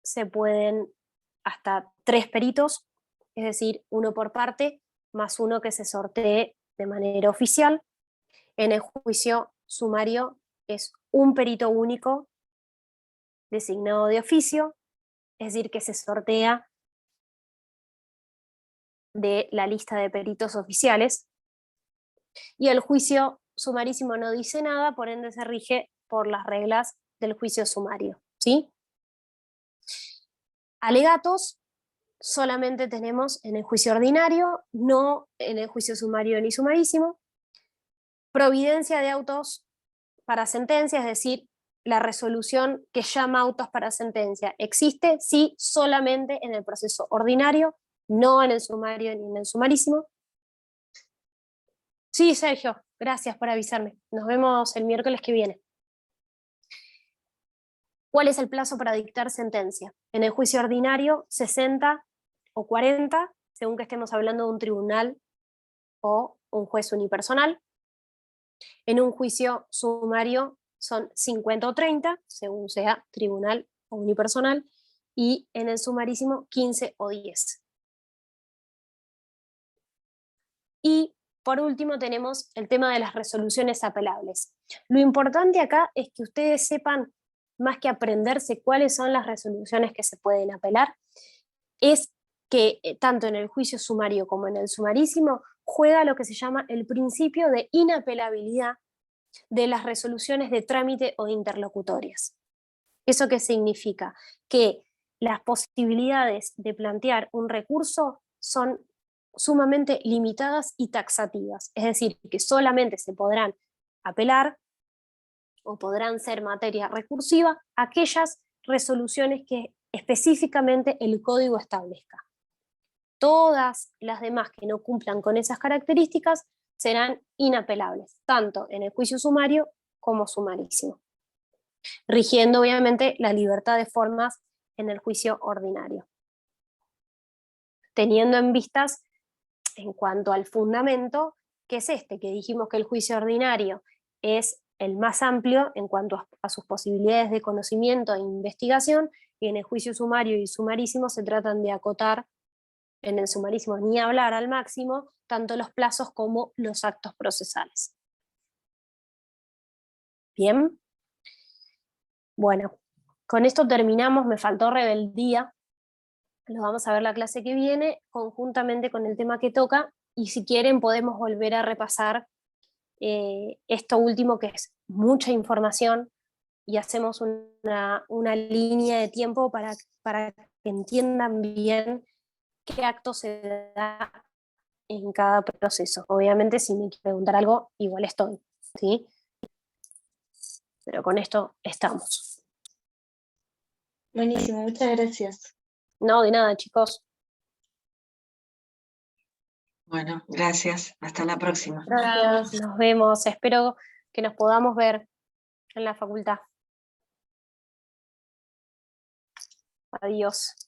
se pueden hasta 3 peritos, es decir, 1 por parte, más 1 que se sortee de manera oficial. En el juicio sumario es un perito único designado de oficio, es decir, que se sortea de la lista de peritos oficiales, y el juicio sumarísimo no dice nada, por ende se rige por las reglas del juicio sumario, ¿sí? Alegatos solamente tenemos en el juicio ordinario, no en el juicio sumario ni sumarísimo. Providencia de autos para sentencia, es decir, la resolución que llama autos para sentencia, existe, sí, solamente en el proceso ordinario, no en el sumario ni en el sumarísimo. Sí, Sergio, gracias por avisarme. Nos vemos el miércoles que viene. ¿Cuál es el plazo para dictar sentencia? En el juicio ordinario, 60 o 40, según que estemos hablando de un tribunal o un juez unipersonal. En un juicio sumario son 50 o 30, según sea tribunal o unipersonal, y en el sumarísimo 15 o 10. Y por último tenemos el tema de las resoluciones apelables. Lo importante acá es que ustedes sepan, más que aprenderse cuáles son las resoluciones que se pueden apelar, es que tanto en el juicio sumario como en el sumarísimo juega lo que se llama el principio de inapelabilidad de las resoluciones de trámite o interlocutorias. ¿Eso qué significa? Que las posibilidades de plantear un recurso son sumamente limitadas y taxativas, es decir, que solamente se podrán apelar o podrán ser materia recursiva aquellas resoluciones que específicamente el código establezca. Todas las demás que no cumplan con esas características serán inapelables, tanto en el juicio sumario como sumarísimo, rigiendo obviamente la libertad de formas en el juicio ordinario, teniendo en vistas en cuanto al fundamento, que es este, que dijimos que el juicio ordinario es el más amplio en cuanto a sus posibilidades de conocimiento e investigación, y en el juicio sumario y sumarísimo se tratan de acotar, en el sumarísimo ni hablar al máximo, tanto los plazos como los actos procesales. Bien. Bueno, con esto terminamos, me faltó rebeldía, lo vamos a ver la clase que viene, conjuntamente con el tema que toca, y si quieren podemos volver a repasar esto último, que es mucha información, y hacemos una línea de tiempo para que entiendan bien qué acto se da en cada proceso. Obviamente si me quieren preguntar algo, igual estoy, ¿sí? Pero con esto estamos. Buenísimo, muchas gracias. No, de nada, chicos. Bueno, gracias. Hasta la próxima. Gracias, nos vemos. Espero que nos podamos ver en la facultad. Adiós.